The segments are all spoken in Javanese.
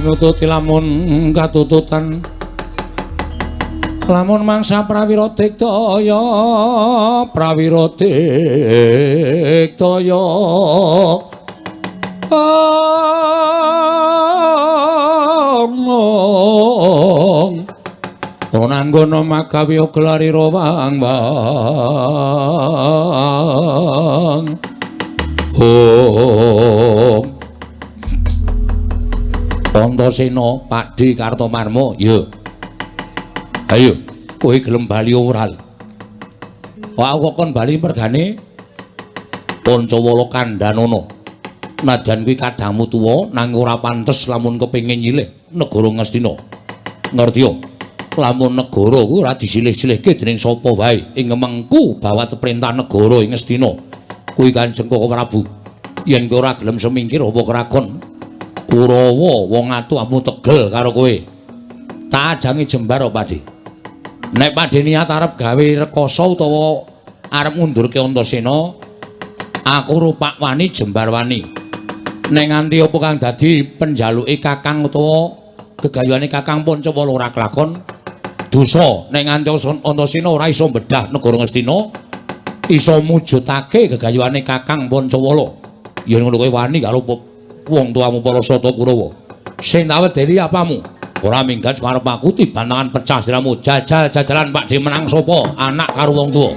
nututi lamun katututan lamun mangsa prawira diktaya Onanggono magawi gelari rawang bang Antasena Pakdi Kartomarma ya ayo kowe gelem bali ora aku kon bali mergane Pancawala Kandanana najan kuwi kadangmu tuwa nanging ora pantes lamun kepengin nyilih negara Ngastina ngerti yo lamun negara kuwi ora disilih-silihke dening sapa wae ing mengku bawat perintah negara ing Ngastina kuwi Kanjeng Koko Prabu yen kowe ora gelem semingkir apa krakon Kurawa wong atuhmu tegel karo kowe tak ajangi jembar apa Pakdi nek Pakdi niat arep gawe rekoso utawa arep ngundurke Antasena aku rupak wani jembar wani nek nganti apa kang dadi penjaluke Kakang utawa gegayuhane Kakang Pancawala ora kelakon dosa nek nganti Antasena ora iso mbedah negara Ngastina iso mujudake gegayuhane Kakang Pancawala yen ngono kowe wani karo wong tuamu Parasata Kurawa sing tak wedeni apamu ora minggat karep aku tibantangan pecah siramu jajal-jajalan Pakdi menang sapa anak karo wong tuwa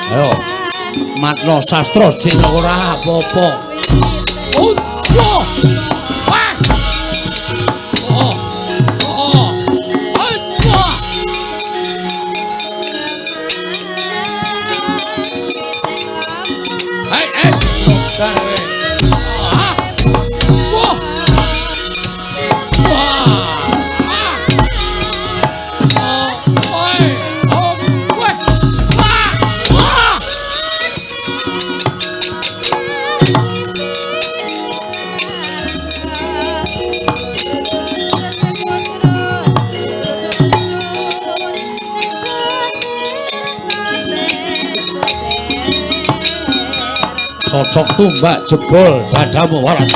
Ayo matno sastra sing ora apa-apa. Cocok tumbak jebol dadamu waras.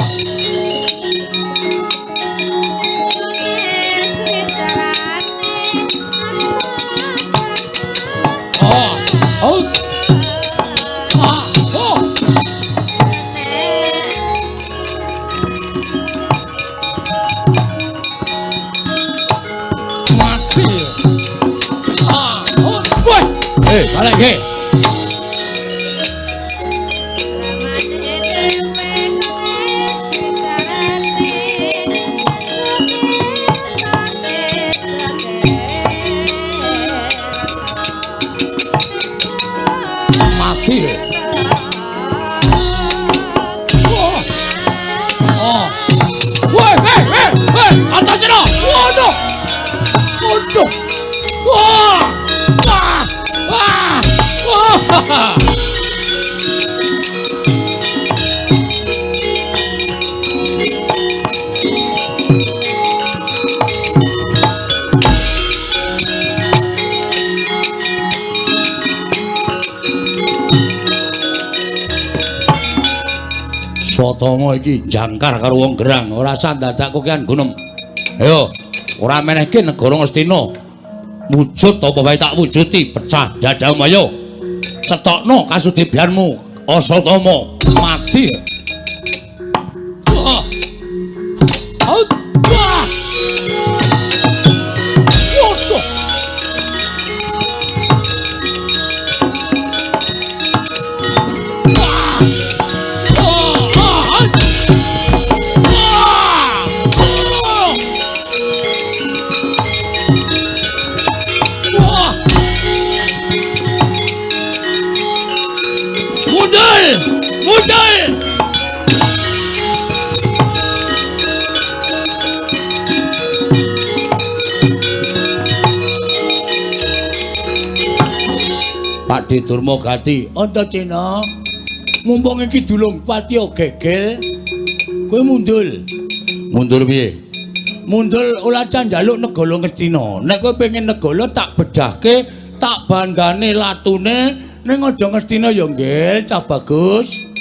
Mati. Balik ke. Mati. Waduh. Wah. Wah. Wah. Wah. Swatama iki jangkar karo wong gerang, ora sandadak kokean gunem. Ayo, ora menehke negara Ngastina. Wujud apa wae tak wujuti, pecah dadamu ayo. Ketokno kasudebianmu, Asatama mati. Wah. Wah. Mudal! Pakde Durmagati, Antaséna. Mumpung iki dulung patiya gegel, kowe mundul. Mundur piye? Mundul ora can njaluk negara Ngastina. Nek kowe pengen negara tak bedahke, tak bandane latune ning aja Ngastina ya nggih, cah bagus.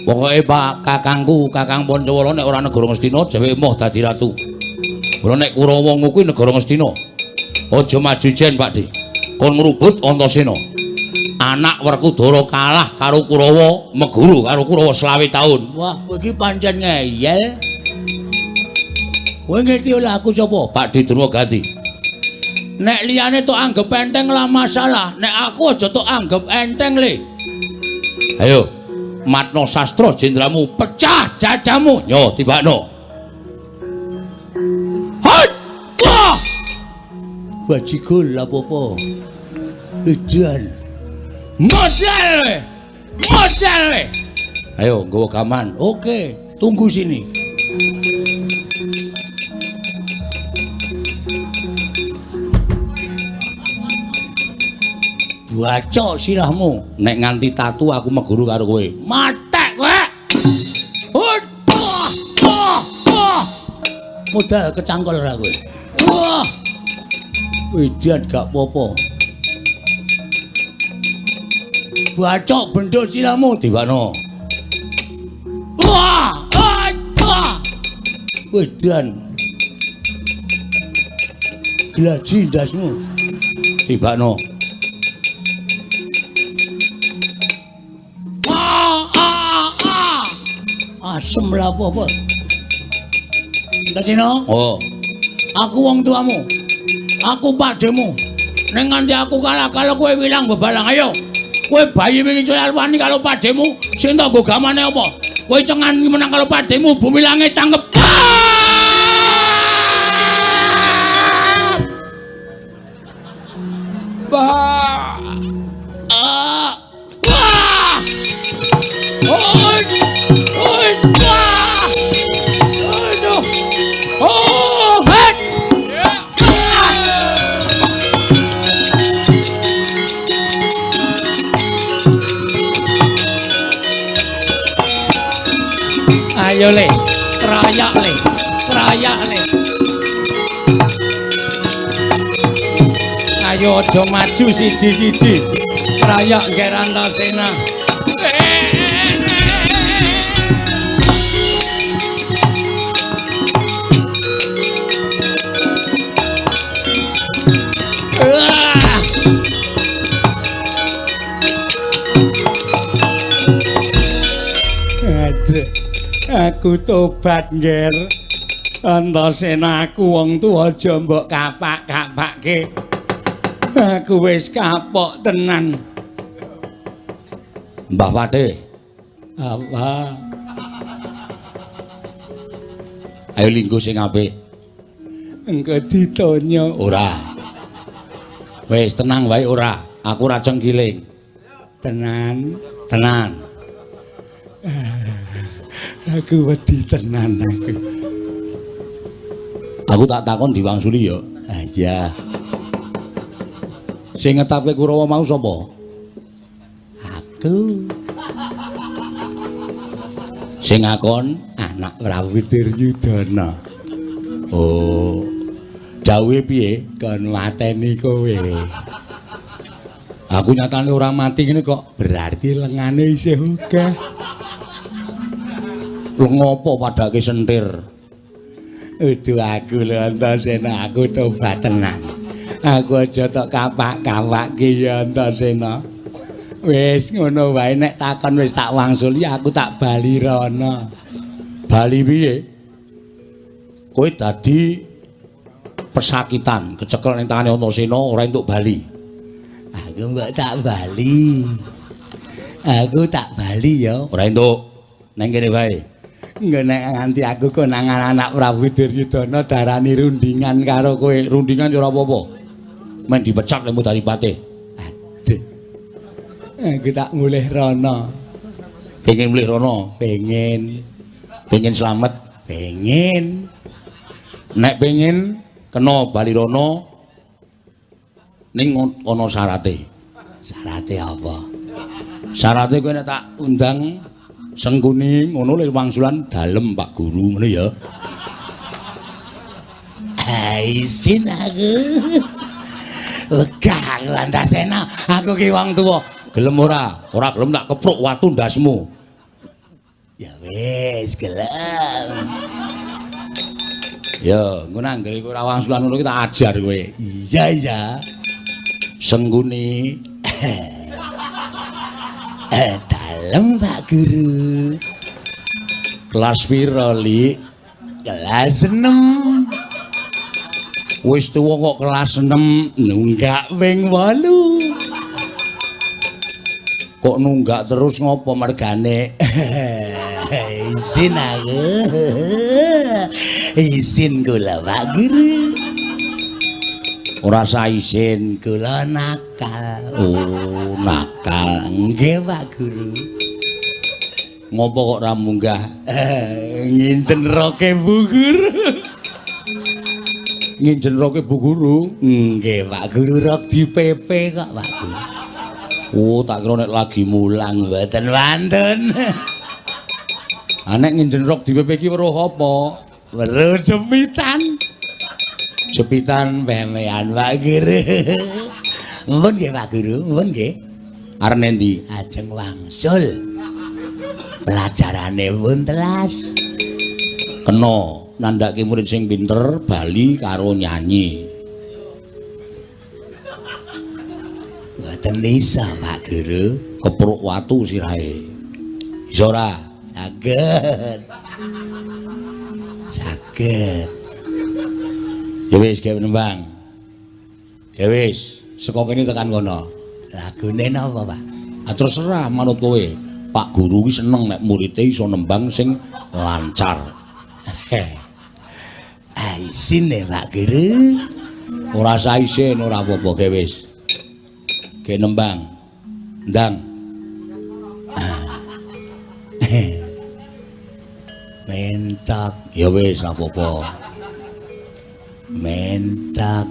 Pokoke Pak kakangku, Kakang Pancawala nek ora negara Ngastina dheweke moh dadi ratu. Ora nek Kurawa kuwi negara Ngastina. Aja maju jen, Pakde. Kon ngrubut Antaséna. Anak Werkudara kalah karo Kurawa, meguru karo Kurawa 20 taun. Wah, kowe iki pancen ngeyel. Kowe ngerti oleh aku sapa? Pakde Durmagati. Nek liyane tok anggap enteng lah masalah, nek aku aja tok anggap enteng le. Ayo, matno sastra jendramu, pecah dadamu. Yo, tibakno. Hot! Wah! Bajigol apa-apa. Edan. Modal! Modal! Ayo, nggawa gaman. Oke, tunggu sini. Baca sirahmu. Nek nganti tatu aku meguru karo kowe. Matek kowe. Modal kecangkol ora kowe. Wah. Wedan gak apa-apa. Baca bendho sirahmu Dewana. Wah. Wedan. Glaji ndasmu. Tibakno. Asem lah apa-apa. Antaséna? Oh. Aku wong tuamu. Aku pakdemu. Ning nganti aku kalah kalau kowe wilang bebalang ayo. Kowe bayi wingi soal wani kalau pakdemu sing tak nggo gamane apa? Kowe cengan menang kalau pakdemu bumi langit tanggep. Bah. Wah. Ayo le, kerayak le, kerayak le. Ayo aja maju siji-siji. Kerayak ngger Antaséna. Aku tobat ngger. Antaséna aku wong tuwa aja mbok kapak-kapakke. Aku wis kapok tenan. Mbah Pate. Apa? Ayo linggo sing apik. Engko ditanya. Ora. Wis tenang wae ora. Aku ora cengkiling. Tenan, tenan. Aku wedi tenan aku. Aku tak takon diwangsuli ya. Iya. Sing ngetapke Kurawa mau sapa? Aku. Sing ngakon anak Prabu Duryudana. Oh. Dawuhe piye? Kon mateni kowe. Aku nyatane ora mati ngene kok. Berarti lengane isih akeh. Lho ngopo padake sentir? Udu aku lho Antasena, aku tobat tenan. Aku aja tok kapak-kapak ki ya Antasena. Wis ngono wae nek takon wis tak wangsuli aku tak bali rono. Bali piye? Kowe dadi pesakitan, kecekel ning tangane Antasena ora entuk bali. Aku mbok tak bali. Aku tak bali ya. Ora entuk. Nang kene wae. Engko nek nganti aku konangan anak Prabu Duryudana darani rundingan karo kowe. Rundingan ya ora apa-apa. Men dipecat lemu dadi patih. Aduh. Aku tak mulih rono. Pengen mulih rono? Pengen. Pengen slamet? Pengen. Nek pengen kena bali rono ning ana syarate. Syarate apa? Syarate kowe nek tak undang Sengkuni ngono le wangsulan dalem Pak Guru ngene ya. Isin aku. Wegah Antasena, aku ki wong tuwa. Gelem ora? Ora gelem tak kepruk watu ndasmu. Ya wis, gelem. Ya, engko nang nggone kowe ora wangsulan ngono ki tak ajar kowe. Iya, iya. Sengkuni. Dalem Pak Guru. Kelas pira, Li? Kelas 6. Wis tuwa kok kelas 6 nunggak ping 8. Kok nunggak terus ngopo mergane? Isin aku. Isin kula Pak Guru. Ora sa isin kula nakal. Oh, nakal. Nggih Pak Guru. Ngopo kok ra munggah? Nginjen roke Bu Guru. Nginjen roke Bu Guru. Nggih Pak Guru rok dipepe kok Pak Guru. Oh, tak kira nek lagi mulang mboten wonten. Nek nginjen rok dipepe ki weruh apa? Weruh jepitan. Jepitan pemean Pak Guru. Mumpun nggih Pak Guru, mumpun nggih. Arep endi? Ajeng wangsul. Pelajarane pun telas. Kena nandhake murid sing pinter bali karo nyanyi. Mboten bisa Pak Guru, kepruk watu sirahe. Iso ora? Saged. Saged. Ya wis gawe nembang. Ya wis, saka kene tekan kono. Lagune napa, Pak? Ah terserah manut kowe. Pak Guru ki seneng nek muridé iso nembang sing lancar. Isin Pak Guru. Ora sa isin ora apa-apa gawe wis. Gawe nembang. Ndang. Mentak. Ya wis apa-apa. Mentak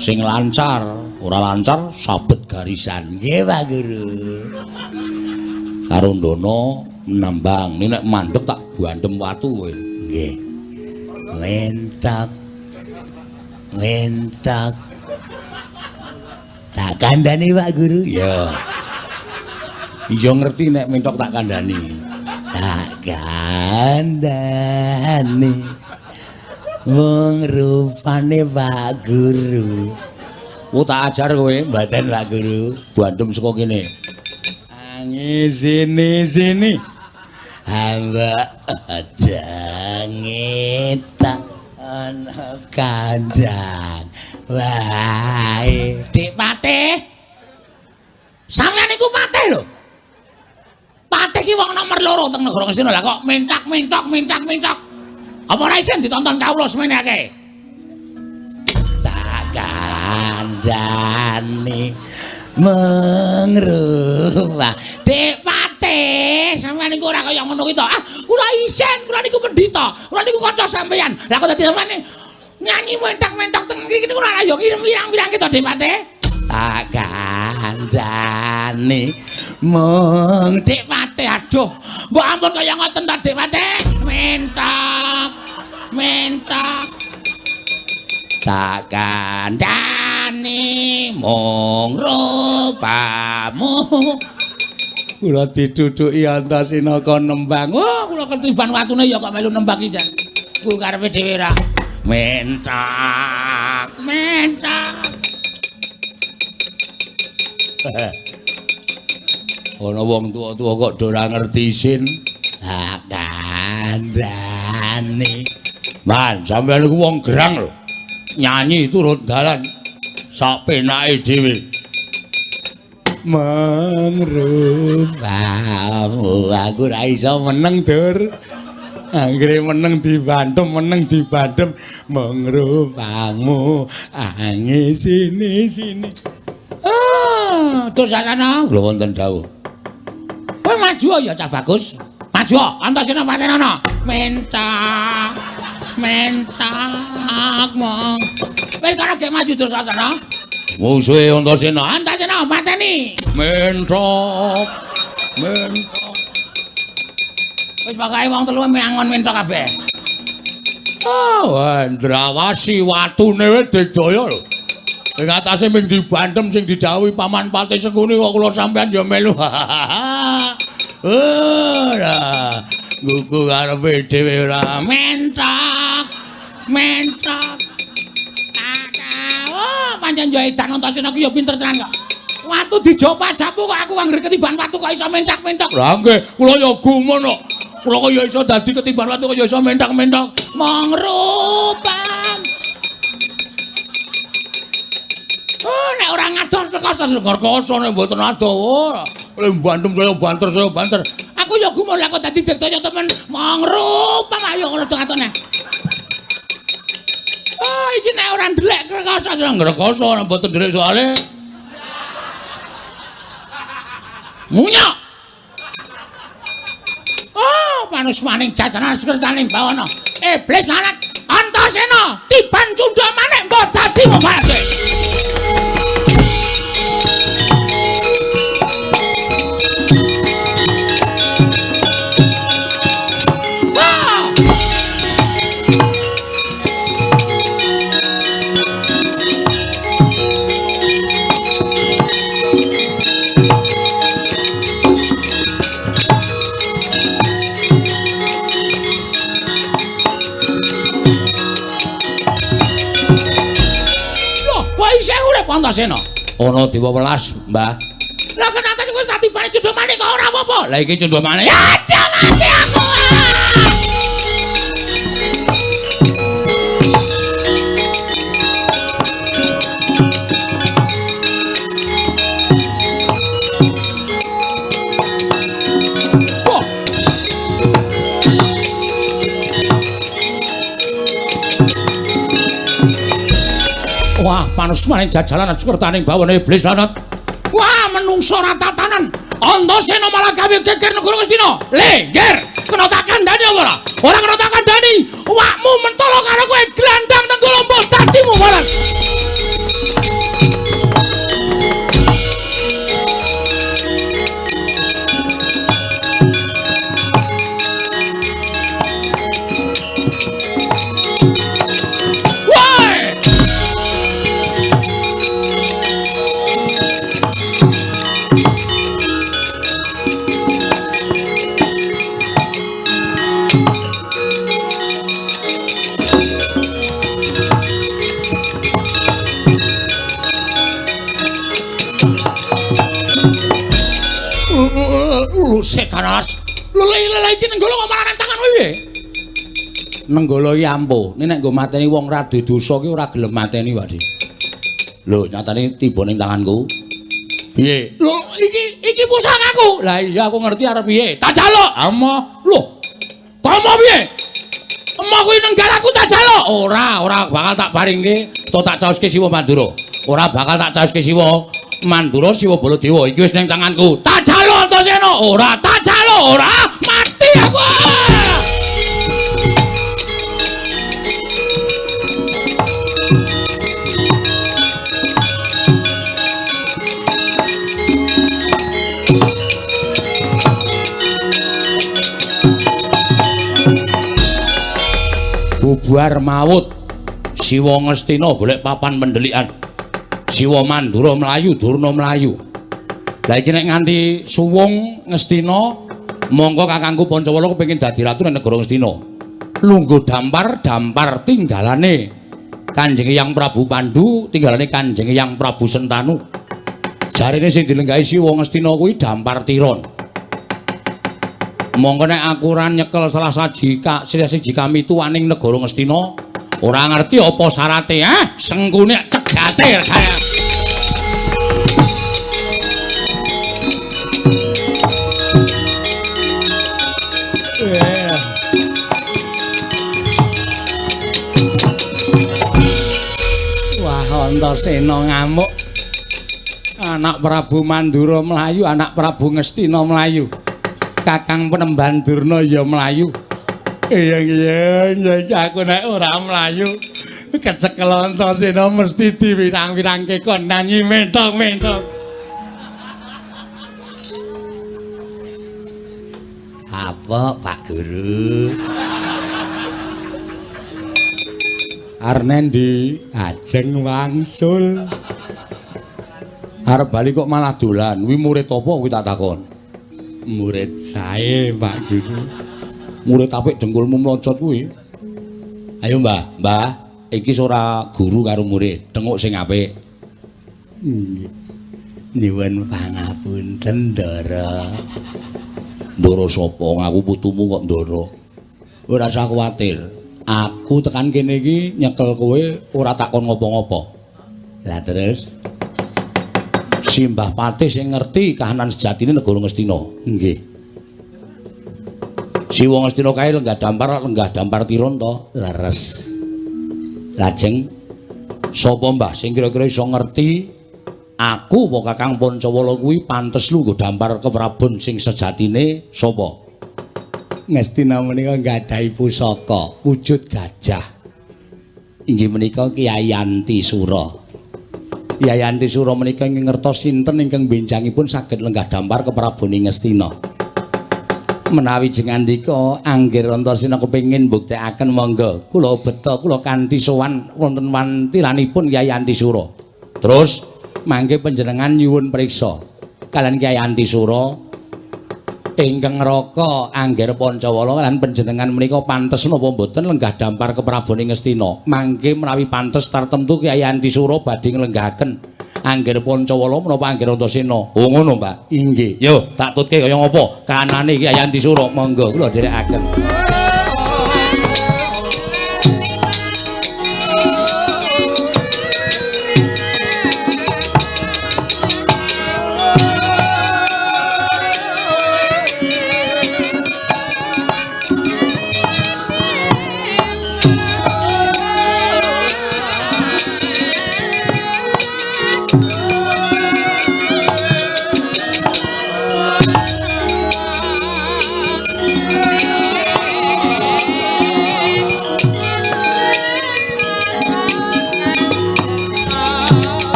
sing lancar, ora lancar sabet garisan. Nggih Pak Guru. Karo ndono nembang, nek mandeg tak bandem watu kowe. Nggih. Mentak. Mentak. Tak kandhani Pak Guru. Ya. Iya ngerti nek mentok tak kandhani. Tak kandhani. Wong rupane Pak Guru. Oh tak ajar kowe, mboten Pak Guru. Bandem saka kene. Sini. Hamba aja ngetak ana kandang. Wae, Dik Patih. Sampeyan iku patih lho. Patih ki wong nomor 2 teng negara Ngastina. Lah kok mintak. Apa ora isin ditonton kawula semene akeh? Tak kandhani mengruwah. Dik Patih, sampeyan niku ora kaya ngono ki to. Ah, kula isin, kula niku pendhita. Kula niku kanca sampeyan. Lah kok dadi sampeyan nyanyi mentok-mentok teng iki niku ora yo pirang-pirang kita Depate. Tak kandhani mung Depate. Aduh, mbok ampun kaya ngoten ta Depate. Mentok. Tak kandhani mung rupamu. Kula diduduki Antasena kon nembang. Oh, kula ketiban watune ya kok melu nembang iki jan. Ku karepe dhewe ra. Mentak. Ana wong tuwa-tuwa kok do ora ngerti isin. Tak kandhani. Man, sampeyan iku wong gerang lho. Nyanyi turun dalan sak penake dhewe. Mangrupamu aku ra iso meneng dur. Anggere meneng dibandem mangrupamu ange sini. Ah, tur sasana lho wonten dawuh. Kowe maju ya Cah Bagus. Maju Antasena Patenana. Mentak mong. Wis karo gek maju tur sasana. Musuhe Antasena pateni. Mentok. Wis pokoke wong telu mangon mentok kabeh. Oh, Andrawasi watune wis digdaya lho. Ing atase ming dibandem sing didhawuhi Paman Pati Sekuni kok kula sampean ya melu. Ora. Gugu karepe dhewe ora mentok. Oh, pancen yo edan Antasena ku yo pinter tenan kok. Watu dijo pajapu kok aku angger ketiban watu kok iso mentak-mentak. Lah nggih, kula yo gumun kok. Kula kok yo iso dadi ketiban watu kok yo iso mentak-mentak. Mangrupam. Oh, nek ora ngados teko segerkoso nek mboten adoh. Oleh bandem saya banter. Aku yo gumun lah kok dadi diktoyo temen. Mangrupam ayo ngono ngatone. Oh, iki nek ora ndelek krekoso ngrekoso nek mboten ndelek soalé. Munyok. Oh, manus maning jajanan sekretaning bawana. Iblis lalat Antasena tiban cundha manik mbok dadi mobalke. Antasena ana dewa welas, Mbah. Lah kenapa kok tadi pane cundha manik kok ora apa-apa? Lah iki cundha manik. Ya mati aku. Wah, panus maning jajalan sekretaning bawana iblis lanat. Wah, menungso ora tatanan. Antasena malah gawe geger negara Ngastina. Lengger, kena tak kandhani apa ora? Ora kena tak kandhani. Awakmu mentolo karo kowe glandang nang Kolombo dadimu malah. Setaras. Lele iki nenggala kok malah nang tangan kowe. Nenggala iki ampuh. Nek nggo mateni wong radu dosa ki ora gelem mateni, Pak. Lho, nyatane tiba ning tanganku. Piye? Lho, iki pusakaku. Lah iya aku ngerti arep piye. Tak jaluk. Emoh. Lho. Komo piye? Emoh kuwi nenggalaku tak jaluk. Ora bakal tak paringke to tak caoske Siwa Mandura. Ora bakal tak caoske Siwa Mandura Siwa Baladewa. Iki wis ning tanganku. Tak jaluk Antasena. Ora tak jaluk, ora mati aku. bubar maut. Siwa Ngastina golek papan pendelikan. Siwa Mandura mlayu, Durna mlayu. Lah iki nek nganti suwung Ngastina, mongko kakangku Pancawala kepengin dadi ratu ning negara Ngastina. Lungguh dampar tinggalane Kanjeng Hyang Prabu Pandhu, tinggalane Kanjeng Hyang Prabu Sentanu. Jarine sing dilenggahi Siwa Ngastina kuwi dampar tiron. Mongko nek aku ora nyekel salah siji kami tuwaning negara Ngastina, ora ngerti apa syarate, sengkune cegate kaya. Wah, Antasena ngamuk. Anak Prabu Mandura mlayu, anak Prabu Ngastina mlayu. Kakang Penemban Durna ya mlayu. Iya, aku nek ora mlayu kecekel Antasena mesti diwirang-wirangke kon nyanyi menthok-menthok. Apa, Pak Guru? Arnendi ajeng wangsul. Arep bali kok malah dolan. Kuwi murid apa kuwi tak takon? Murid sae, Pak Guru. Murid apik dengkulmu mlonjot kuwi. Ayo, Mbah, iki ora guru karo murid, tenguk sing apik. Nyuwun pangapunten, Ndara. Ndara sapa? Ngaku putumu kok Ndara. Ora usah kuwatir. Aku tekan kene iki nyekel kowe ora takon ngopo-ngopo. Lah terus Simbah Patih sing ngerti kahanan sejatine negara Ngastina. Nggih. Siwa Ngastina kae lenggah dampar tiron to, leres. Lajeng sapa Mbah sing kira-kira iso ngerti aku apa Kakang Pancawala kuwi pantes lungguh dampar keprabon sing sejatine sapa? Ngastina menika nggadahi pusaka wujud gajah. Inggih menika Kyai Antisura. Kyai Antisura menika ingkang ngertos sinten ingkang benjangipun saged lenggah dampar kepraboning Ngastina. Menawi jengandika Anggir Antasena kepengin mbuktekaken monggo kula beta kula kanthi sowan wonten wantilanipun Kyai Antisura. Terus mangke panjenengan nyuwun priksa kalian Kyai Antisura ingkang ngraka Anggir Pancawala lan panjenengan menika pantes napa mboten lenggah dampar kepraboning Ngastina. Mangke menawi pantes tartemtu Kyai Antisura badhe nglenggahaken Anggir Pancawala menapa Anggir Antasena. Oh ngono, Mbak. Inggih. Yo, tak tutke kaya ngapa? Kanane Kyai Antisura monggo kula dherekaken.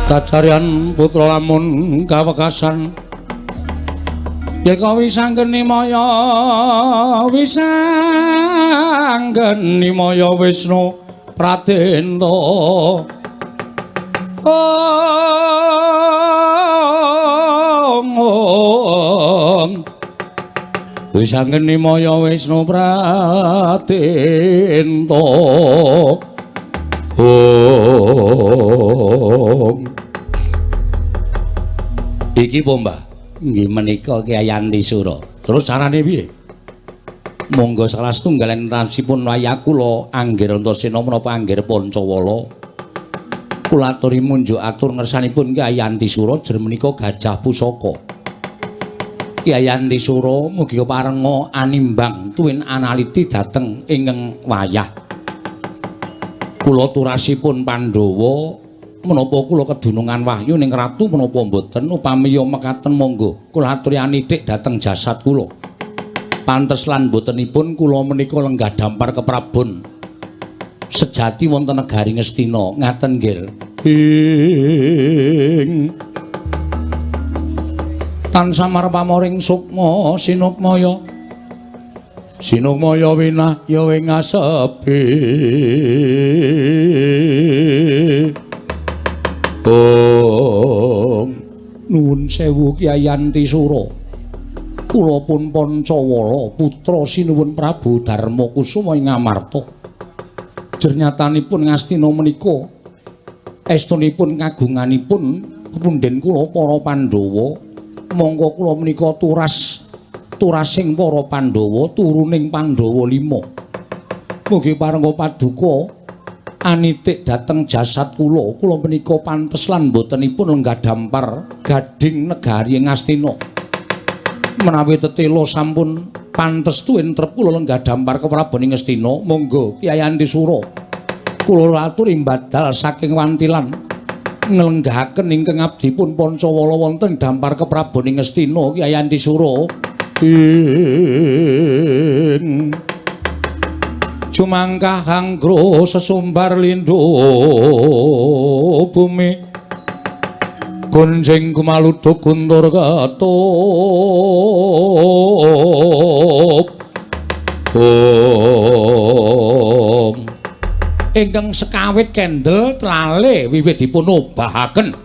Kacarian putra lamun kawekasan yeka wisanggeni maya Wisnu Pratenta wisanggeni maya Wisnu Pratenta iki po Mbah nggih menika Kyai Antisura. Terus carane piye? Monggo salah setunggaling tansipun wayah kula Anggir Antasena menapa Anggir Pancawala. Kula aturi munjuk atur ngersanipun Kyai Antisura jer menika Gajah Pusaka. Kyai Antisura mugi parenga animbang tuwin analiti dhateng ingkang wayah. Kula turasipun Pandhawa menapa kula kedunungan wahyu ning ratu menapa mboten upami mekaten monggo kula aturi anitik dhateng jasad kula. Pantes lan botenipun kula menika lenggah dampar keprabon sejati wonten negari Ngastina ngaten nggih. Tansah marpamoring sukma sinukmaya sinukmaya winah ya ing asepi. Nuwun sewu Kyai Antisura. Kula pun Pancawala putra sinuwun Prabu Darmakusuma ing Ngamarta. Jer nyatanipun Ngastina menika estunipun kagunganipun pundhen kula para Pandhawa. Monggo kula menika turasing para Pandhawa turuning Pandhawa 5. Mugi parenga paduka anitik dhateng jasad kula. Kula menika pantes lan botenipun lenggah dampar gading negari Ngastina. Menawi tetela sampun pantes tuwin trep kula lenggah dampar keprabaning Ngastina, monggo Kyai Antisura kula aturi mbadal saking wantilan nglenggahaken ingkang abdipun Pancawala wonten dampar keprabaning Ngastina. Kyai Antisura jumangkah anggra sesumbar lindho bumi gonjeng kumaluduk guntur katup ingkang sekawit kendel trale wiwit dipun obahaken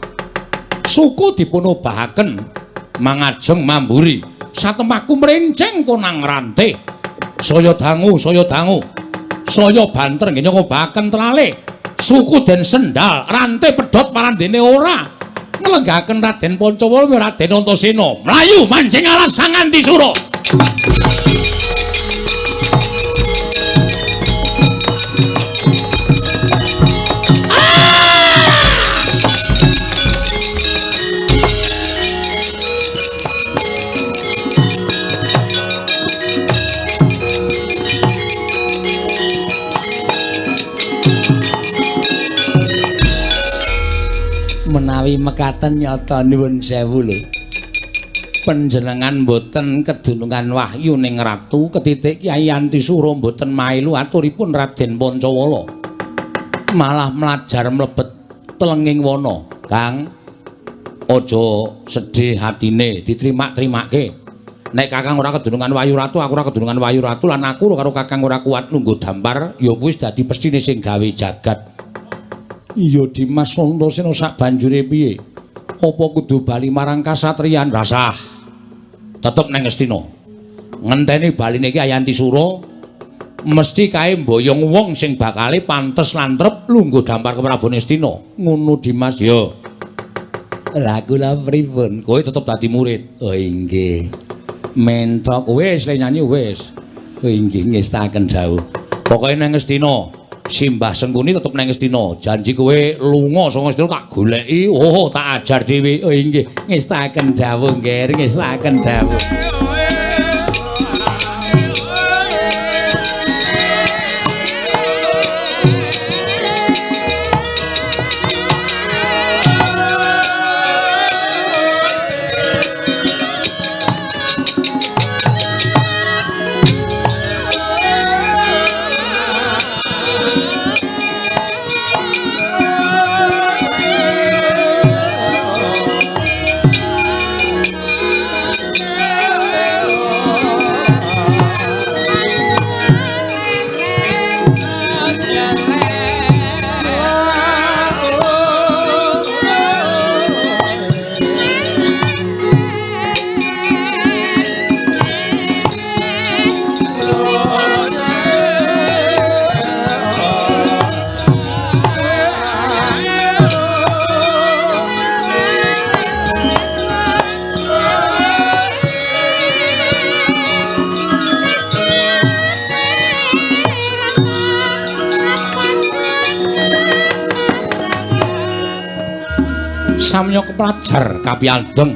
suku dipun obahaken mangajeng mamburi satemahku mrenceng konang rante saya dangu saya banter nggih ngobahaken trale suku den sendal rante pedhot marandene ora nglenggahaken Raden Pancawala karo Raden Antasena mlayu manjing alas Sang Antisura. Menawi mekaten nyata nuwun sewu lho. Panjenengan boten kedunungan wahyu ning ratu ketitik Kyai Antisura boten mailu aturipun Raden Pancawala. Malah mlajar mlebet telenging wana. Kang, aja sedih hatine, ditrimak-trimake. Nek Kakang ora kedunungan wahyu ratu, aku ora kedunungan wahyu ratu lan aku karo Kakang ora kuat lungguh dampar, ya wis dadi pestine sing gawe jagat. Iya Dimas Antasena sak banjure piye? Apa kudu bali marang kasatriyan? Rasah. Tetep nang Ngastina. Ngenteni baline Kyai Antisura mesti kae mboyong wong sing bakale pantes lan trep lungguh dampar ke Prabu Ngastina. Ngono Dimas ya. Lah kula pripun? Kowe tetep dadi murid. Oh inggih. Mentok wis le nyanyi wis. Oh inggih ngestaken dawuh. Pokoke nang Ngastina Simbah Sengkuni tetep nang Ngastina. Janji kowe lunga saka Ngastina tak goleki, tak ajar dhewe. Oh inggih, ngestaken dawuh nggih, ngestaken dawuh. samya keplajar kapiyandeng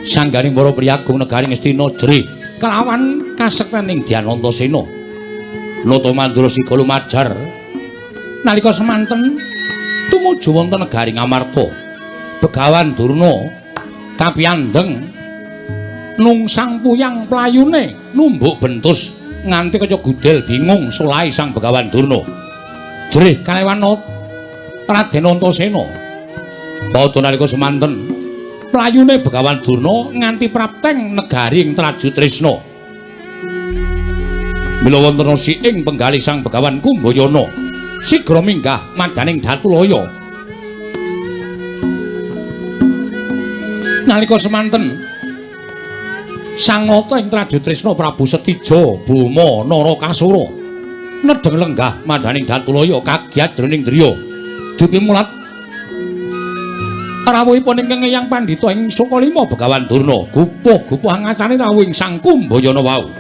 sanggaring para priyagung negaring Astina jerih kelawan kasektening Dyanantasena nata mandura sika lumajar nalika semanten tumuju wonten negaring Amarta Begawan Durna kapiyandeng nungsang puyang playune numbuk bentus nganti kaya gudel bingung solahe sang Begawan Durna jerih kalewan Raden Antasena padha nalika semanten playune Begawan Durna nganti prapteng negaring Traju Trisna mila wonten ing penggalih sang Begawan Kumbayana sigra minggah madaning Datulaya nalika semanten sang nata ing Traju Trisna Prabu Setija Boma Narakasura nedheng lenggah madaning Datulaya kagiat jroning driya dipimulat rawuhipun ingkang Eyang Pandhita ing Sukalima Begawan Durna gupuh-gupuh ngacane rawuhing sang Kumbayana wau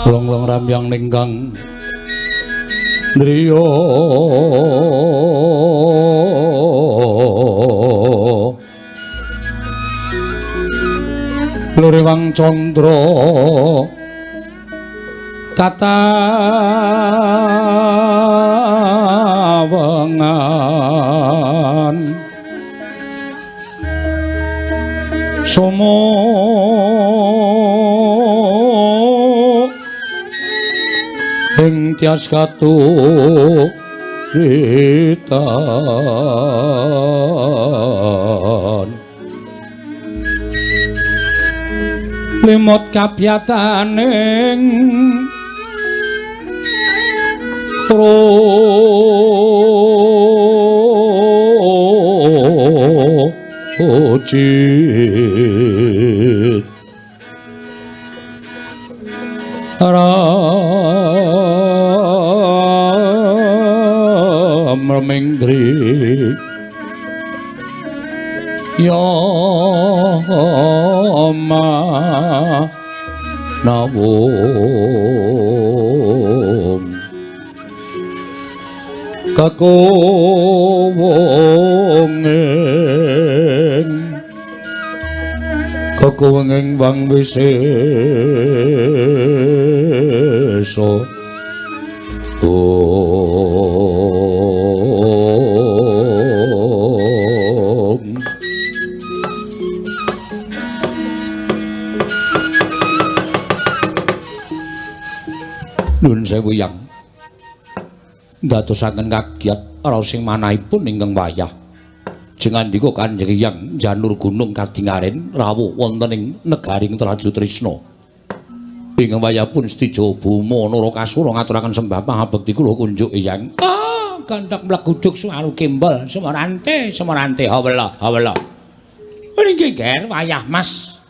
Long-long rambyang ninggang driya Lurewang Candra katawengan Somo ing tias katuritan limot kapyataning rojit Ramengdri Yama nawung kakawenging wang wisesa Nun sewu yang ndadosaken kagiat raos sing manahipun ingkang wayah jengandika Kanjeng Hyang janur gunung kadingaren rawuh wonten ing negaring Traju Trisna ingkang wayahipun Stijo Buma Narakasura ngaturaken sembah pangabekti kula kunjuk Hyang gandak mleguduk suaru kembel semerante hawela nggih ger wayah Mas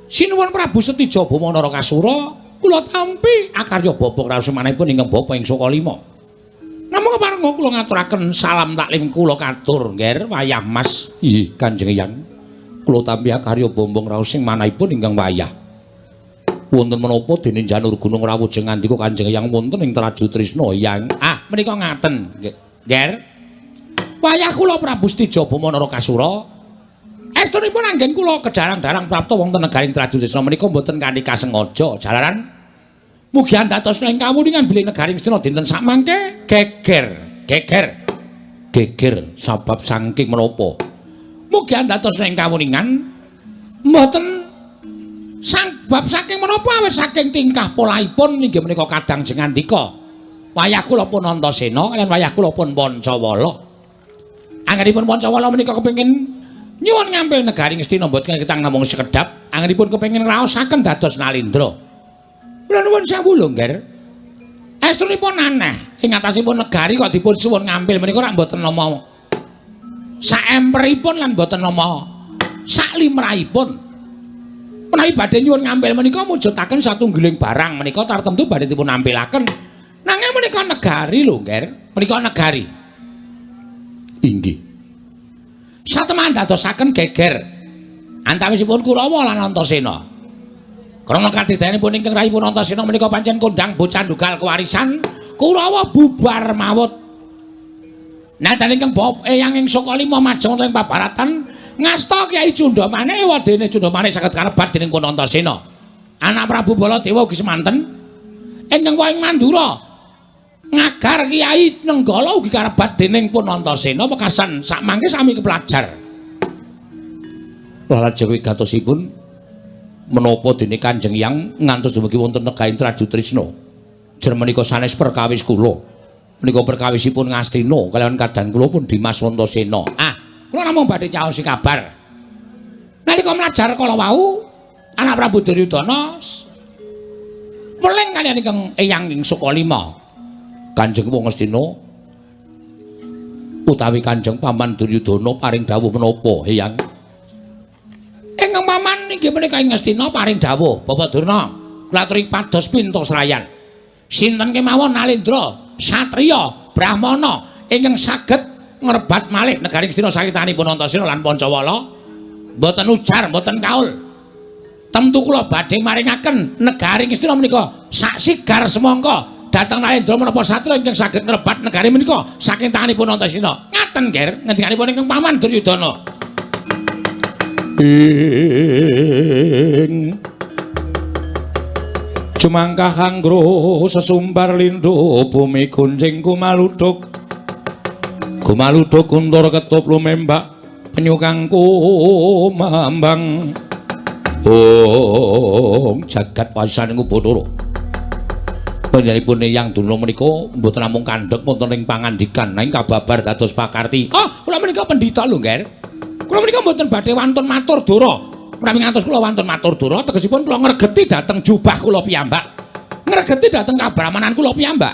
sinuwun Prabu Stijo Buma Narakasura kula tampi akarya bapa raos manahipun ingkang bapa ing Sokalima. Namung parenga kula ngaturaken salam taklim kula katur nggih wayah Mas. Nggih Kanjeng Hyang. Kula tampi akarya bombong raos sing manahipun ingkang wayah. Wonten menapa dene janur gunung rawuh jengandika Kanjeng Hyang wonten ing Traju Trisna Hyang. Menika ngaten nggih. Wayah kula Prabu Stijo Bama Narakasura estunipun anggen kula kedarang-darang prapta wonten negaring Traju Trisna menika mboten kanthi kasengaja jalaran mugi andados ing kawuningan bilih negaring Astina dinten sakmangke geger sabab saking menapa mugi andados ing kawuningan mboten sabab saking menapa awit saking tingkah polaipun inggih menika kadang jengandika wayah kula pun Antasena lan wayah kula pun Pancawala anggenipun Pancawala menika kepengin nyuwun ngampil negaring Astina mboten kitang namung sekedhap anggenipun kepengin ngraosaken dados Nalindra. Kula nuwun sewu lho, Nger. Estunipun aneh ing atasipun negari kok dipun suwun ngampil menika rak mboten nama saemperipun lan mboten nama saklimrahipun. Menawi badhe nyuwun ngampil menika mujudaken satunggiling barang menika tartemtu badhe dipun nampilaken. Nanging menika negari lho, Nger. Menika negari. Inggih. Satemah dadosaken geger antawisipun Kurawa lan Antasena. Krana kadidayanipun ingkang rayipun Antasena menika pancen kondhang bocah ndugal kewarisan, Kurawa bubar mawut. Nadan ingkang bapa eyang ing Sokalima majeng ing pabaratan ngasta Kyai Cundamane wadene Cundamane saged karebat dening pun Antasena. Anak Prabu Baladewa ugi semanten ingkang wayang Mandura ngagar Kyai Nenggala ugi karebat dening pun Antasena wekasan sakmangke sami kepelajar. Lajeng wigatosipun menapa dene Kanjeng Hyang ngantos dumugi wonten negaring Traju Trisna. Jer menika sanes perkawis kula. Menika perkawisipun Ngastina kaliyan kadang kula pun Dimas Antasena. Kula namung badhe caosi kabar. Nalika mlajar kala wau anak Prabu Duryudana weling kaliyan ingkang eyang ing Sokalima. Kanjeng wong Astina utawi Kanjeng Paman Duryudana paring dawuh menapa Hyang? Ingkang paman inggih menika ing Astina paring dawuh Bapak Durna kula aturi pados pintasrayan. Sinten kemawon Nalindra, satriya, brahmana ingkang saged ngrebat malih negaring Astina sakitanipun Antasena lan Pancawala mboten ujar, mboten kaul. Tentu kula badhe maringaken negaring Astina menika sak sigar semangka dhateng Nalindra menapa satria ingkang saged ngrebat negari menika saking tanganipun Antasena. Ngaten, Nger, ngendikanipun ingkang Paman Duryudana. Jumangkah anggro sesumbar lindho bumi gunjing kumaludhuk kundur ketup lumembak penyu kangku mambang jagat pasan ing Bathara. Panjenenganipun Hyang Durna menika mboten namung kandhek wonten ing pangandikan nanging kababar dados pakarti. Kula menika pendhita lho, Nger. Kula menika mboten badhe wantun matur dura. Menawi ngantos kula wantun matur dura, tegesipun kula ngregeti dhateng jubah kula piyambak. Ngregeti dhateng kabrahmanan kula piyambak.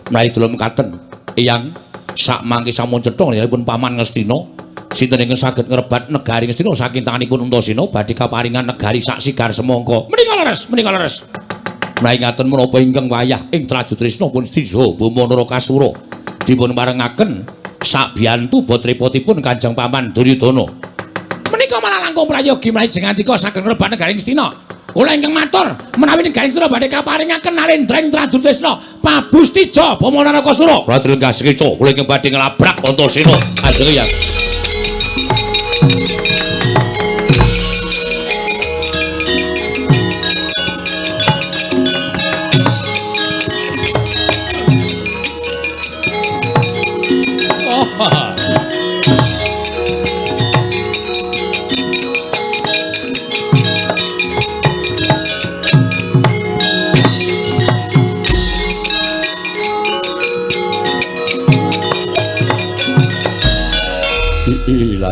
Menawi delem katen, Hyang sakmangke sampun cetha nggihipun Paman Ngastina. Sinten ingkang saged ngrebat negari Ngastina saking tanganipun Antasena badhe kaparingan negari sak sigar semangka. Menika leres. Menawi ngaten menapa ingkang wayah ing Traju Trisna pun Stijo Bama Narakasura dipun parengaken sabiyantu botripotipun Kanjeng Paman Duryudana. Menika malah langkung prayogi menawi jengandika saged ngrebat negari Ngastina. kula ingkang matur menawi negaring sedaya badhe kaparingaken Nalendra Tradutresna Pabustija Bama Narakasura. Raden Gasrica kula ingkang badhe nglabrak Antasena ajeng ya.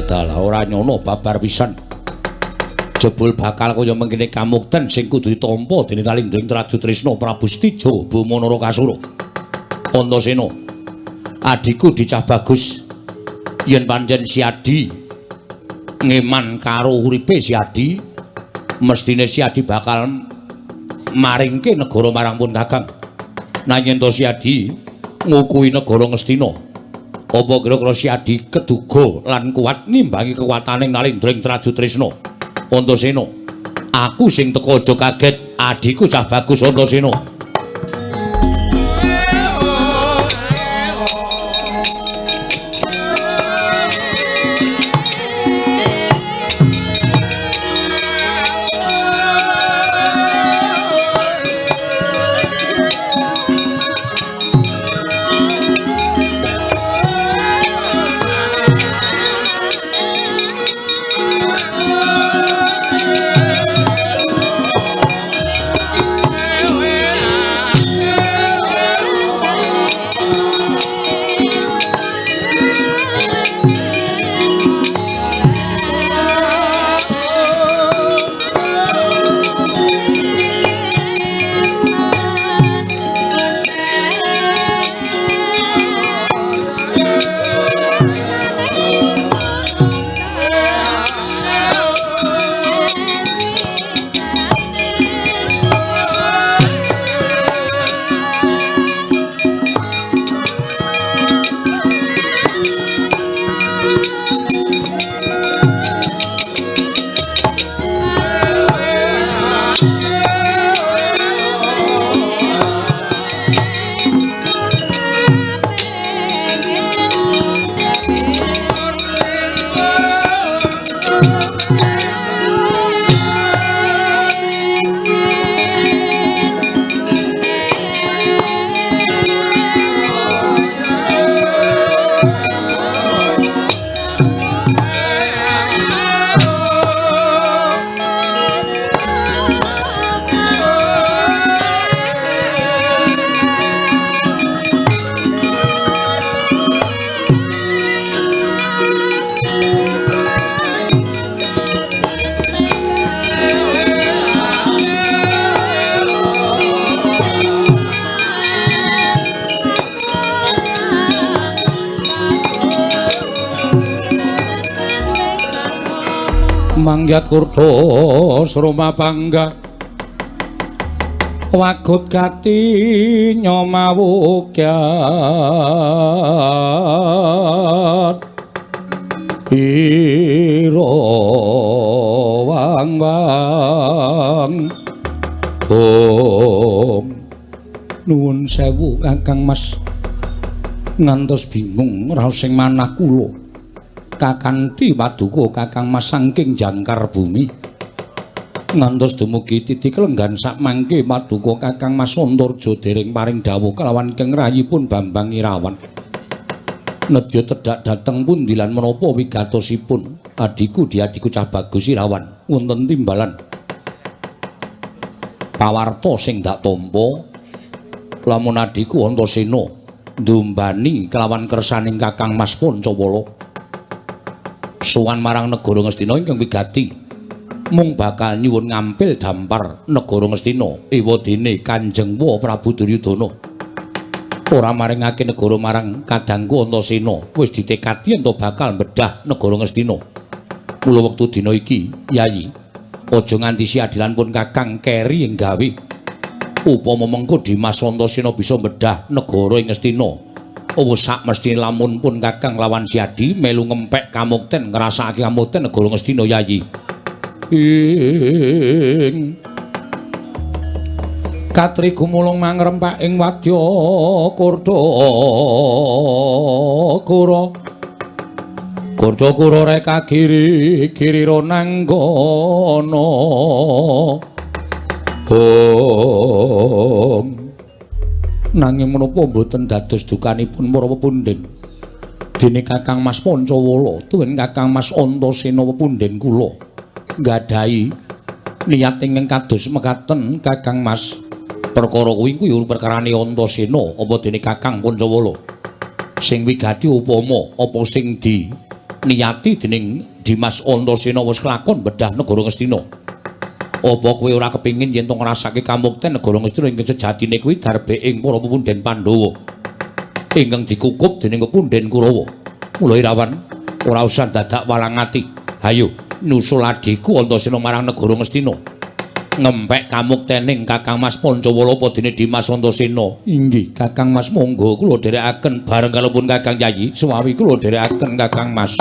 Dalah ora nyono babar pisan. Jebul bakal kaya mengkene kamukten sing kudu ditampa dening Nalendra Tradutresna Prabustija Bama Narakasura. Antasena, adikku dicah bagus. Yen pancen si Adi ngeman karo uripe si Adi, mestine si Adi bakal maringke negara marang pun Kakang. Nanging to si Adi ngukui negara Ngastina. Apa kira-kira si Adi keduga lan kuat nimbangi kekuwataning Nalendra Tradutresna. Antasena, aku sing teka aja kaget, adikku cah bagus Antasena. Mangyat kurta sroma pangga wagut gati nyomawukyat ira wang-wang nuwun sewu Kakang Mas ngantos bingung raos sing manah kula Kakanthi paduka Kakang Mas saking jangkar bumi ngantos dumugi titik lenggan sak mangke paduka Kakang Mas Antarja dereng paring dawuh kelawan Kang Rayipun Bambang Irawan nedya tedhak dhateng pundi lan menapa wigatosipun adiku diadiku cah bagus Irawan wonten timbalan pawarta sing dak tampa lamun adiku Antasena ndumbani kelawan kersaning Kakang Mas Pancawala sowan marang negara Ngastina ingkang wigati mung bakal nyuwun ngampil dampar negara Ngastina ewadene Kanjeng Prabu Duryudana ora maringake negara marang kadangku Antasena wis ditekadi ento bakal mbedah negara Ngastina mula wektu dina iki Yayi aja nganti si adilan pun Kakang keri ing gawe upama mengko Dimas Antasena bisa mbedah negara ing Ngastina sak mesti lamun pun Kakang lawan si Adi melu ngempek kamukten ngrasakake kamukten negara Ngastina Yayi Katri gumulung mangrempak ing wadya Kurdakura reka girira nanggana nanging menapa mboten dados dukanipun para pepundhen dene Kakang Mas Pancawala tuwin Kakang Mas Antasena pepundhen kula nggadahi niat ingkang kados mekaten Kakang Mas perkara kuwi perkarane Antasena apa dene Kakang Pancawala sing wigati upama apa sing niati dening Dimas Antasena wis kelakon bedah negara Ngastina. Apa kowe ora kepingin yen to ngrasake kamukten negara Ngastina ingkang sejatine kuwi darbe ing para pepundhen Pandhawa ingkang dikukup dening pepundhen Kurawa. Mula Irawan ora usah dadak walang ati. Hayo nusul adhiku Antasena marang negara Ngastina. Ngempek kamuktening Kakang Mas Pancawala apa dene Dimas Antasena. Inggih, Kakang Mas monggo kula dherekaken bareng kalopun Kakang Yayi. Suwawi kula dherekaken Kakang Mas.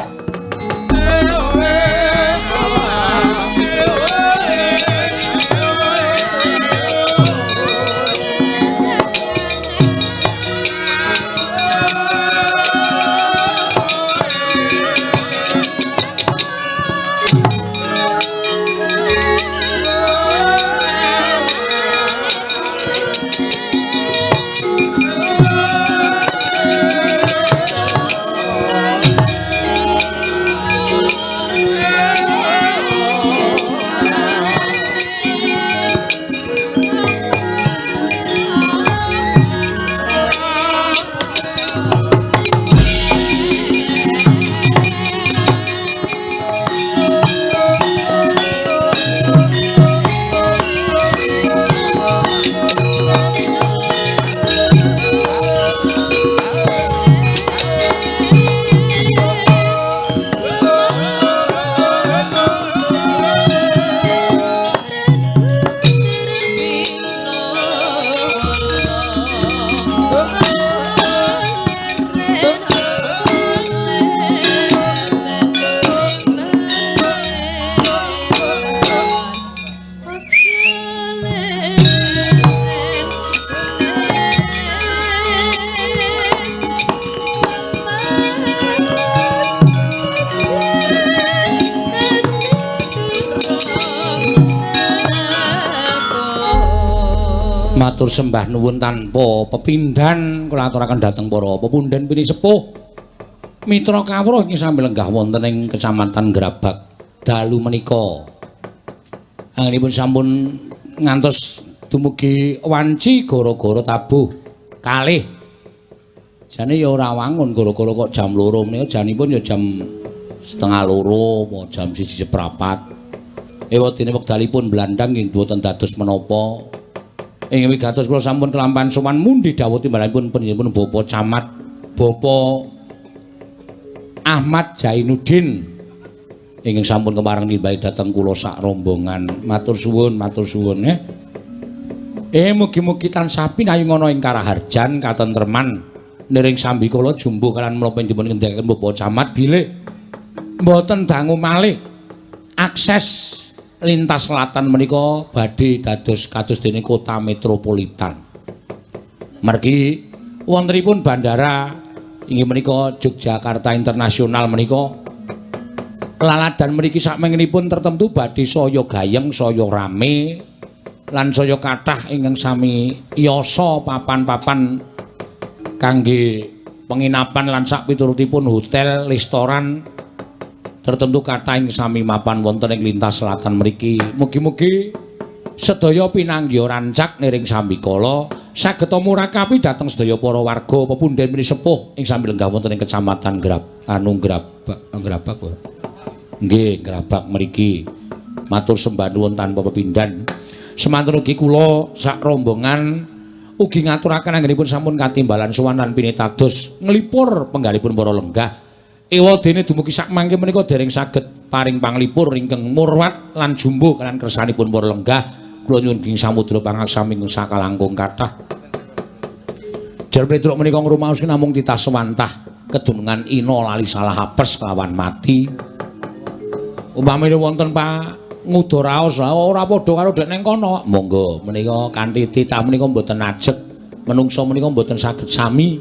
Matur sembah nuwun tanpa pepindhan kula aturaken dhateng para pepundhen pini sepuh mitra kawruh ing sami lenggah wonten ing Kecamatan Grabak dalu menika anggenipun sampun ngantos dumugi wanci gara-gara tabuh kalih jane ya ora wangun gara-gara kok jam 2 menika janipun ya jam setengah 2 apa jam 1:04 ewadene wekdalipun blandang nggih boten dados menapa. Ing wigatos kula sampun kelampahan sowan mundi dawuh timbalanipun panjenenganipun Bapak Camat Bapak Ahmad Jainuddin ingkang sampun kemareng nimbahi dhateng kula sak rombongan. Matur suwun nggih. Mugi-mugi tansah pinayung ana ing karaharjan katentreman niring sambi kula jumbuh kaliyan menapa dipun ngendhekaken Bapak Camat bilih mboten dangu malih akses lintas selatan menika badhe dados kados dene kota metropolitan. Margi wontenipun bandara inggih menika Yogyakarta Internasional menika laladan mriki sakmengenipun tertentu badhe saya gayeng, saya rame lan saya kathah ingkang sami yasa papan-papan kangge penginapan lan sak piturutipun hotel, restoran tertentu kathah ing sami mapan wonten ing lintas selatan mriki. Mugi-mugi sedaya pinanggih rancak niring sambikala saged murakapi dhateng sedaya para warga pepundhen meni sepuh ing sami lenggah wonten ing Kecamatan Grabak. Nggih, Grabak mriki. Matur sembah nuwun tanpa pepindhan. Semanten ugi kula sak rombongan ugi ngaturaken anggenipun sampun katimbalan sowan lan pinitados nglipur penggalipun para lenggah. Ewadene dumugi sak mangke menika dereng saged paring panglipur ingkang murwat lan jumbo kaliyan kersanipun para lenggah kula nyuwun ing samudra pangaksami ing sakalangkung kathah. Jar Petruk menika ngrumaos namung titah sewantah kedunungan ina lali salah apes kelawan mati. Upamane wonten ngudo raos ora padha karo dek ning kono. Monggo menika kanthi titah menika mboten ajeg. Menungsa menika mboten saged sami.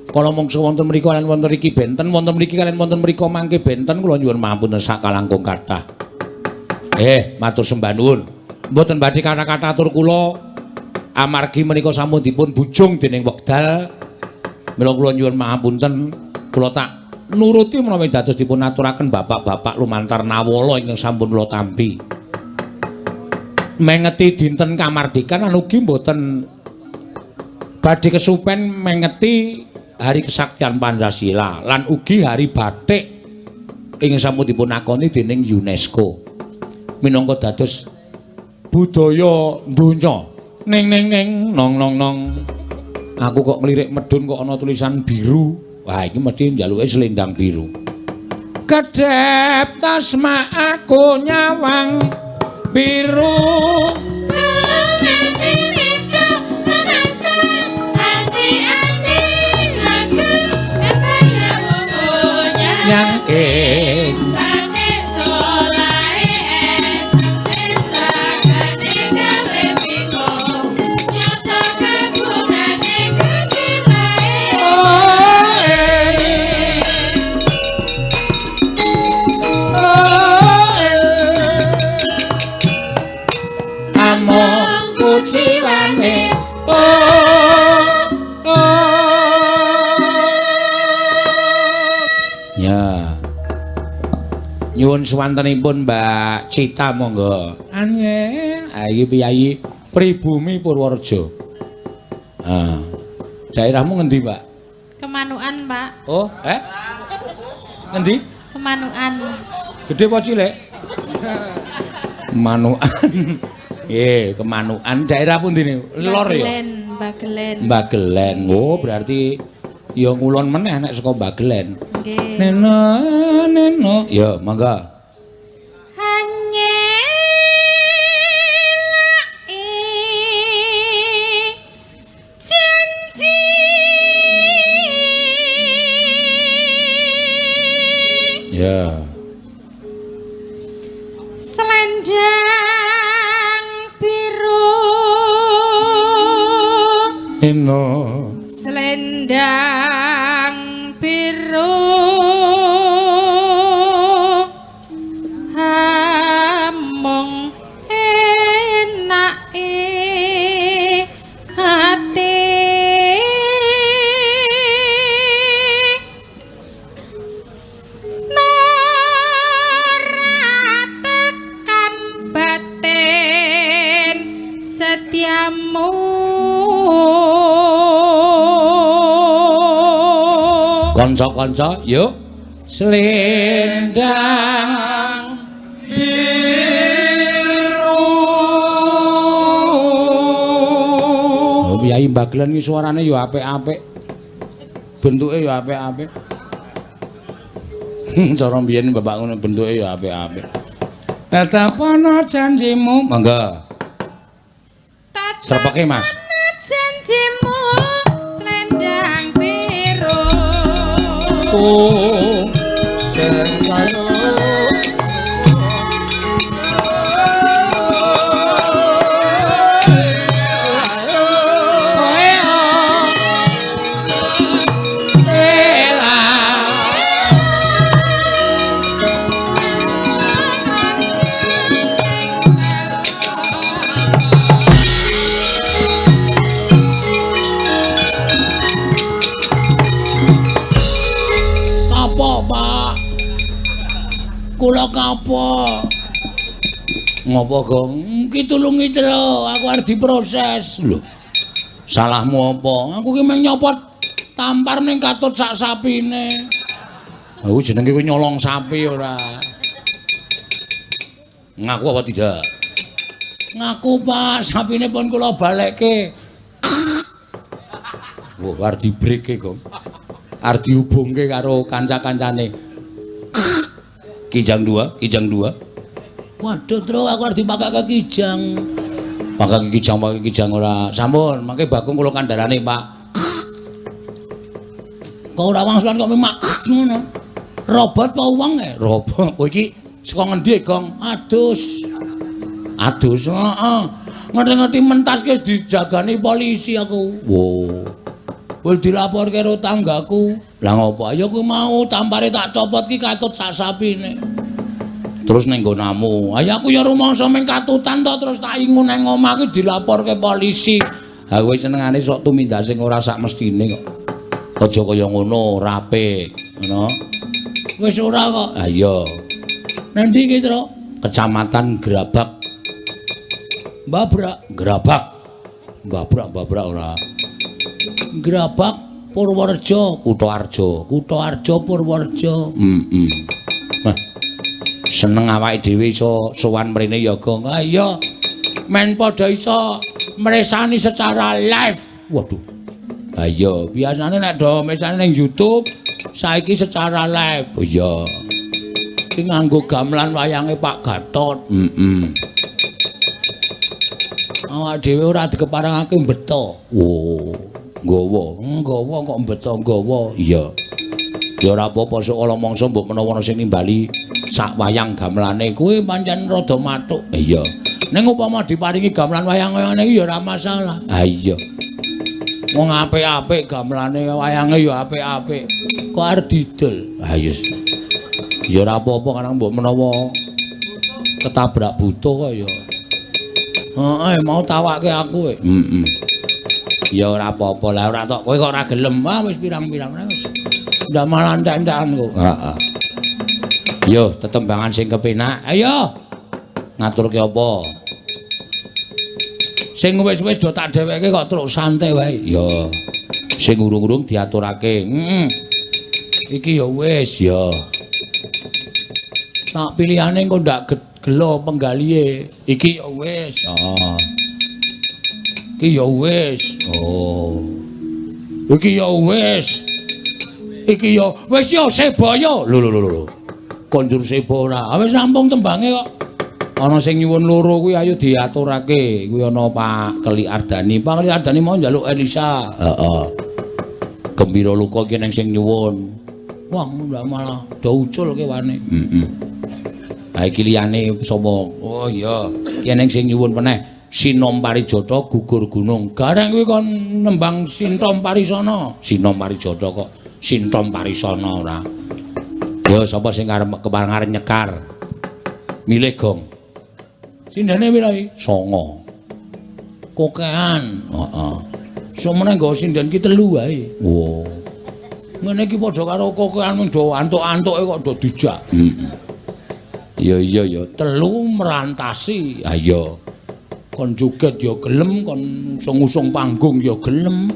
Kala mangsa wonten mriku lan wonten mriki benten, wonten mriki kalian wonten mriku mangke benten kula nyuwun mapunten sakalangkung kathah. Matur sembah nuwun. Mboten badhe kata-kata atur kula amargi menika sampun dipun bujung dening wekdal. Mila kula nyuwun mapunten, kula tak nuruti menawi dados dipun aturaken bapak-bapak lumantar nawala ingkang sampun kula tampi. Mengeti dinten kamardikan lan ugi mboten badhe kesupen mengeti hari kesaktian Pancasila lan ugi hari batik ingkang sampun dipun akoni dening UNESCO minangka dados budaya donya. Ning nong aku kok ngelirik medun kok ana tulisan biru. Wah, iki mesti njaluke selendang biru. Kedep tasma aku nyawang biru. Nyangking nyuwun suwantenipun Mbak Cita monggo. Anyel, iki piyayi pribumi Purworejo. Daerahmu ngendi, Pak? Kemanukan, Pak. Oh, ngendi? Kemanukan. Gede apa cilik? Manukan. Kemanukan. Daerah pundi niku? Lor ya? Bagelen. Bagelen. Oh, berarti ya ngulon meneh nek saka Bagelen. Nggih. Neno. Ya, mangga. Ya. Selendang biru. Eno. Selendang biru. Among enake ati. Setiamu kanca-kanca yuk selendang biru. Oh piyayi Bagelen iki suarane ya apik-apik, bentuke ya apik-apik. Cara mbiyen bapak ngono bentuke ya apik-apik. Tetapono janjimu mangga serpeke Mas. Janjimu selendang biru. Oh, sing sayo. Kula kapa? Ngopo, Gong? Ki tulungi Tru, aku arep diproses. Lho. Salahmu apa? Aku ki meng nyopot tampar ning katut sak sapine. Aku jenenge kuwi nyolong sapi ora. Ngaku apa tidak? Ngaku, Pak, sapine pun kula balekke. Wah, arep dibreke, Gong. Arep dihubungke karo kanca-kancane. Kijang dua. Waduh, Tru, aku harus dipakai ke kijang. Pakai kijang ora. Sampun, mangke Bagong kula kandharane, Pak. Kok ora wangsulan kok memak ngono. Robot apa wong e? Robot. Kowe iki saka ngendi, Gong? Adus. Adus, heeh. Ngerti-ngerti mentas ki dijagani polisi aku. Wo. Wis dilaporke karo tanggaku. Lah ngopo? Ya ku mau tampare tak copot ki katut sak sapine. Terus ning nggonamu. Ayo aku ya rumangsa ming katutan to terus tak ingun nang omah ki dilaporke polisi. Ha kowe senengane sok tumindak sing ora sak mestine kok. Aja kaya ngono, rapi, ngono. Wis ora kok. Ha iya. Nang ndi ki, Tru? Kecamatan Grabak. Grabak ora. Grabak Purworejo, Kutoarjo Purworejo. Nah, seneng awake dhewe iso sowan mrene ya, Gong. Ha iya. Men padha iso mresani secara live. Waduh. Ha iya, biasane nek do mesane ning YouTube, saiki secara live. Oh iya. Ki nganggo gamelan wayange Pak Gatot. Awak dhewe ora dikeparengake mbeto. Wo, nggawa kok mbeto nggawa. Iya. Ya ora apa-apa sok ala mangsa mbok menawa sing nimbali sak wayang gamelane kuwi pancen rada mathuk. Iya. Ning upama diparingi gamelan wayang ngene iki ya ora masalah. Ha iya. Wong apik-apik gamelane wayange ya apik-apik. Kok arep didol. Ha yes. Ya ora apa-apa karang mbok menawa ketabrak butuh kok ya. Heeh, mau tawakke aku kowe. Ya ora apa-apa lah, ora tok kowe kok ora gelem. Wah wis pirang-pirang wis. Ndak malah entek-entekan kok. Heeh. Yo, tetembangan sing kepenak. Ayo. Ngaturke apa? Sing wis-wis do tak dheweke kok truk santai wae. Ya. Sing urung-urung diaturake. Iki ya wis ya. Tak pilihane kok ndak gelo penggalihe. Iki ya wis. Oh. Iki ya wis. Oh. Iki ya wis. Iki ya wis ya sebaya. Lho. Konjur seba ora. Wis rampung tembange kok. Ana sing nyuwun loro kuwi ayo diaturake. Kuwi ana Pak Keli Ardani. Pak Keli Ardani mau njaluk Elisa. Heeh. Gembira luka ki ning sing nyuwun. Wah, ndak malah do ucul kewane. Ha iki liyane sapa? Oh iya, ki ning sing nyuwun meneh Sinom Parijata gugur gunung. Gareng kuwi kon nembang Sintom Parisana. Sinom Parijata kok Sintom Parisana ora. Ya sapa sing arep kepareng nyekar? Milih Gong. Sindene pira iki? 9. Kokean. Heeh. Semene nggo sinden ki 3 wae. Wo. Ngene iki padha karo kokean mung do antuk-antuke kok do dijak. Iya ya, 3 merantasi. Ha iya. Kon joget ya gelem, kon usung-usung panggung ya gelem.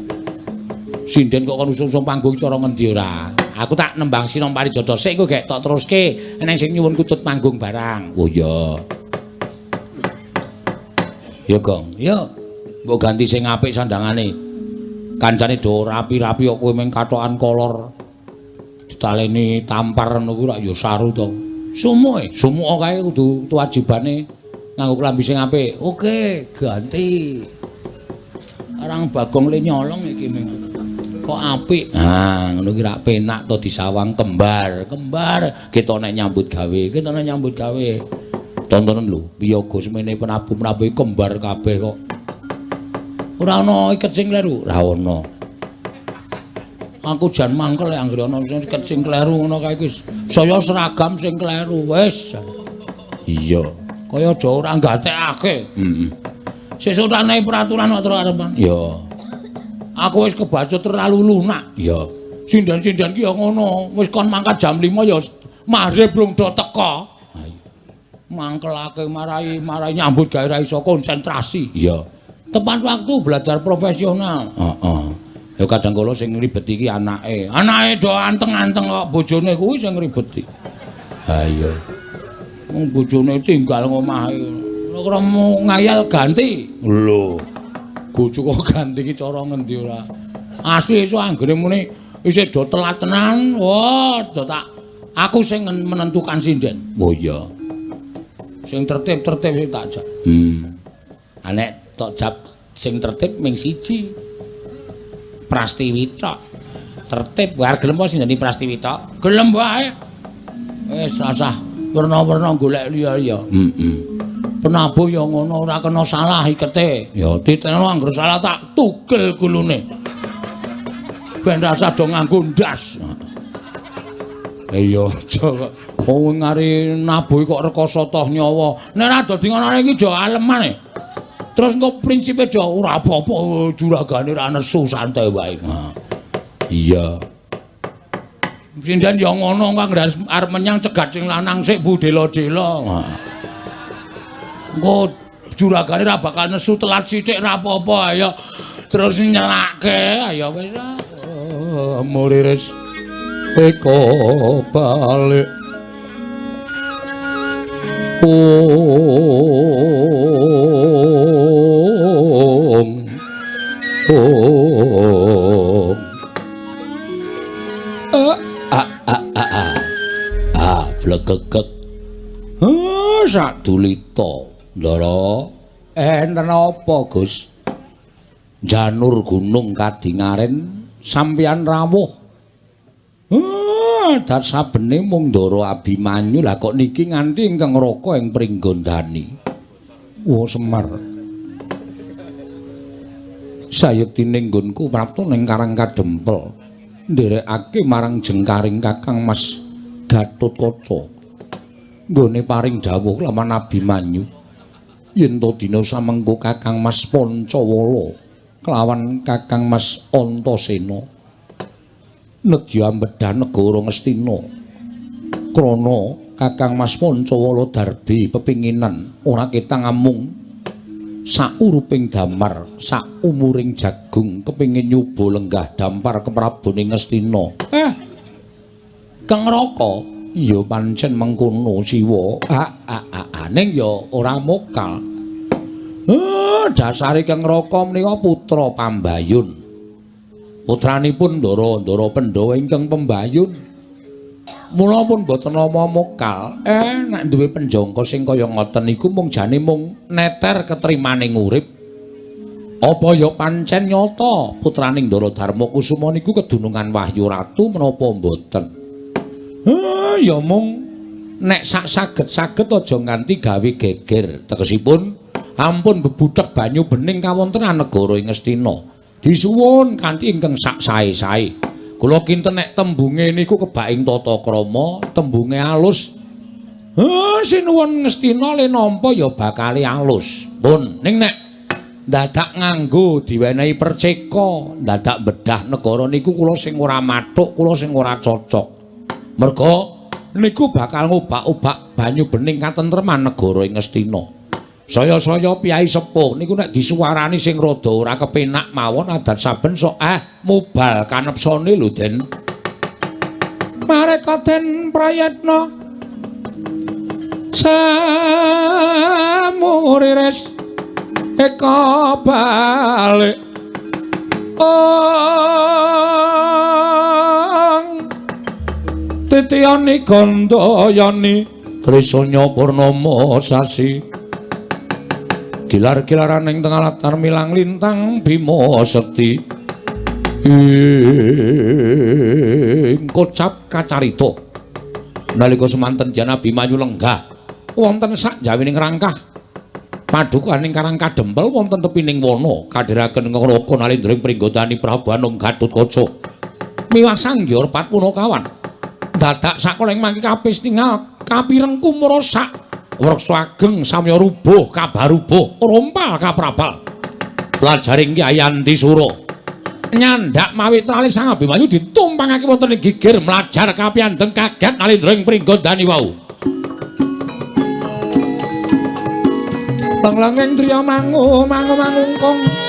Sinden kok kon usung-usung panggung cara ngendi ora? Aku tak nembang Sinom Parijata sik kok gek tok teruske neng sing nyuwun kutut panggung barang. Oh iya. Ya Gong, ya. Mbok ganti sing apik sandangane. Kancane do rapi-rapi kok kowe mung katokan kolor. Ditaleni tampar ngono kuwi rak ya saru to. Sumuke kae kudu kewajibane nganggo klambi sing apik. Oke, ganti. Arang Bagong le nyolong iki ming. Kok apik. Nah, ngono ki rak penak to disawang kembar. Kita nek nyambut gawe. Tontonen lho, piyaga semene penabuh-penabuh kembar kabeh kok. Ora ana iket sing kleru, ora ana. Aku jan mangkel anggere ana iket sing kleru ngono kae wis saya seragam sing kleru wis. Iya, kaya aja ora nggatekake. Sesuk tak nehi peraturan kok terus arepan. Iya. Aku wis kebacut terlalu lunak. Iya. Sinden-sinden ki ya ngono, wis kon mangkat jam 5 ya maghrib brung do teka. Mangkelake marai nyambut gawe ra iso konsentrasi. Iya. Tepat waktu belajar profesional. Heeh. Ya kadang kala sing ngribet iki anake. Anake do anteng-anteng kok bojone kuwi sing ngribeti. Ha iya. Wong bojone tinggal ngomahe. Ora mau ngayal ganti. Lho. Bojo kok ganti iki cara ngendi ora. Asli iso anggere muni isih do telat tenan. Wah, do tak aku sing menentukan sinden. Oh iya. Sing tertib-tertib sing tak jak. Nek tok jap sing tertib ming siji. Prastiwita. Tertib wae gelem apa sindeni Prastiwita? Gelem wae. Wis rasah werna-werna golek liya-liya. Penabuh ya ngono ora kena salah ikete. Ya diteno anggere salah tak tugel gulune. Ben rasa do nganggo ndas. Iya aja kok ngari nabuh kok rekoso toh nyawa. Nek ora dadi ngono iki aja aleman. Terus engko prinsipe aja ora apa-apa juragane ra nesu santai wae. Iya. Sindan ya ngono kang arep menyang cegat sing lanang sik budela-dela. Engko juragane ra bakal nesu telat sithik ra apa-apa ayo terus nyelake ayo wis. Muriris eko balik blegegek sak dulita ndara enten apa Gus janur gunung kadingaren sampeyan rawuh dat sabene mung ndara Abimanyu lah kok niki nganti ingkang raka ing Pringgondani Semar sayektining nggonku prapta ning Karang Kadempel nderekake marang jengkaring Kakang Mas Gatotkaca nggone paring dawuh laman Abimanyu yen to dina samengko Kakang Mas Pancawala kelawan Kakang Mas Antasena nedya ambedhah negara Ngastina krana Kakang Mas Pancawala darbe pepinginan ora ketang amung sauruping damar saumuring jagung kepingin nyoba lenggah dampar keprabone Ngastina Kang Raka ya pancen mengkono Siwa ning ya ora mokal dasare Kang Raka menika putra Pambayun putranipun Ndara Pandhawa ingkang Pembayun mula pun boten nama mokal nek duwe penjangka sing kaya ngoten niku mung jane mung neter ketrimaning urip apa ya pancen nyata putraning Ndara Darmakusuma niku kedunungan Wahyu Ratu menapa mboten ya mung nek saged-saged aja nganti gawe geger tegesipun ampun bebudhek banyu bening kawontenan negara ing Ngastina disuwun kanthi ingkang sak sae-sae kula kinten nek tembunge niku kebaing tata krama tembunge alus sinuwun Ngastina le nampa ya bakale alus pun ning nek dadak nganggo diwenehi perceka dadak bedah negara niku kula sing ora mathuk kula sing ora cocok merga niku bakal ngobak-obak banyu bening katentreman negara ing Ngastina saya-saya piyai sepuh niku nek disuwarani sing rada ora kepenak mawon adat saben sok mubal kanepsane lho Den mareka Den prayatna samuriris eka balik titiyani gandayani trisanya purnama sasi gilar-gilaran ing tengah latar milang lintang Bima Sekti kocap kacarita nalika semanten Jana Abimanyu lenggah wonten sak jawining rangkah padukan ing Karang Kadempel wonten tepining wana kadhiraken Ngraka Nalendra ing Pringgondani Prabu Anom Gatotkaca miwah sanggya Pat Punakawan dadak sakoleng mangke kapis tinggal kapireng kumrosak Wreksa ageng samya rubuh kabarubuh rompal kaprabal pelajaring Kyai Antisura nyandak mawi trali Sang Abimanyu ditumpangake wonten ing gigir mlajar kapiyandeng kaget Nalendra ing Pringgondani wau langlanging driya mangu mangungkong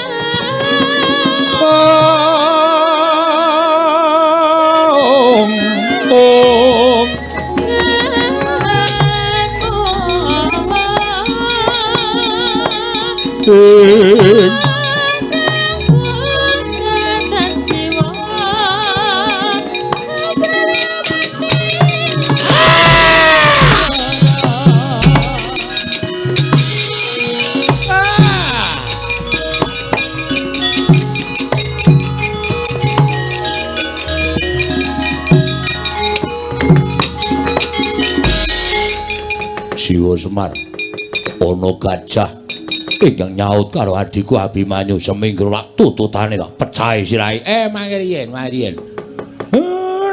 Siwa Semar ana gajah ingkang nyaut karo adhiku Abimanyu seminggu lak tututane tak pecahi sirahe. Mangke riyen.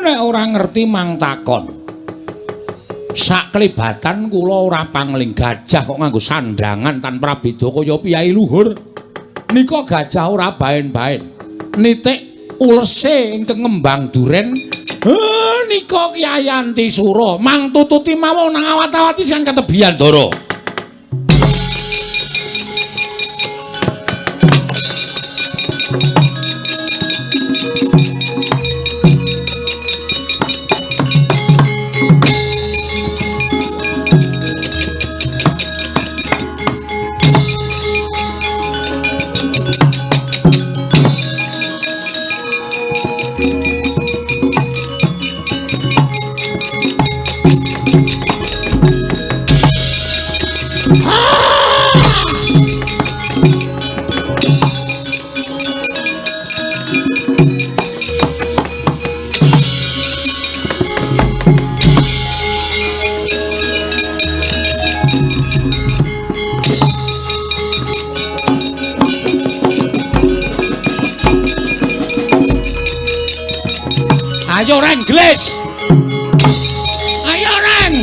Nek ora ngerti mang takon. Sak kelibatan kula ora pangling gajah kok nganggo sandangan tanpa beda kaya piyai luhur. Nika gajah ora baen-baen. Nitik ulese ingkang ngembang duren. Nika Kyai Antisura mang tututi mawon nang awat-awati sing ketebian Ndara. Ayo Ren Gles. Ayo Ren.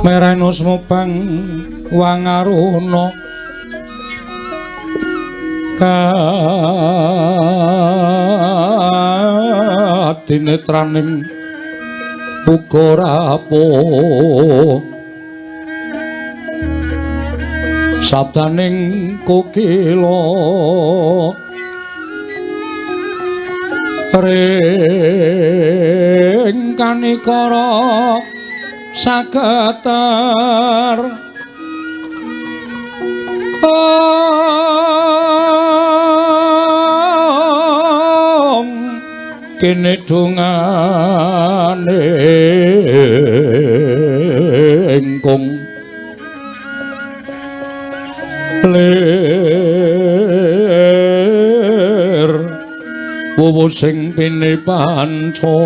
Merenus mubang wangaruna katinetraning uga rapuh sabdaning kokila ring kanikara sagetar kene dungane engkung lir wuwu sing pine panca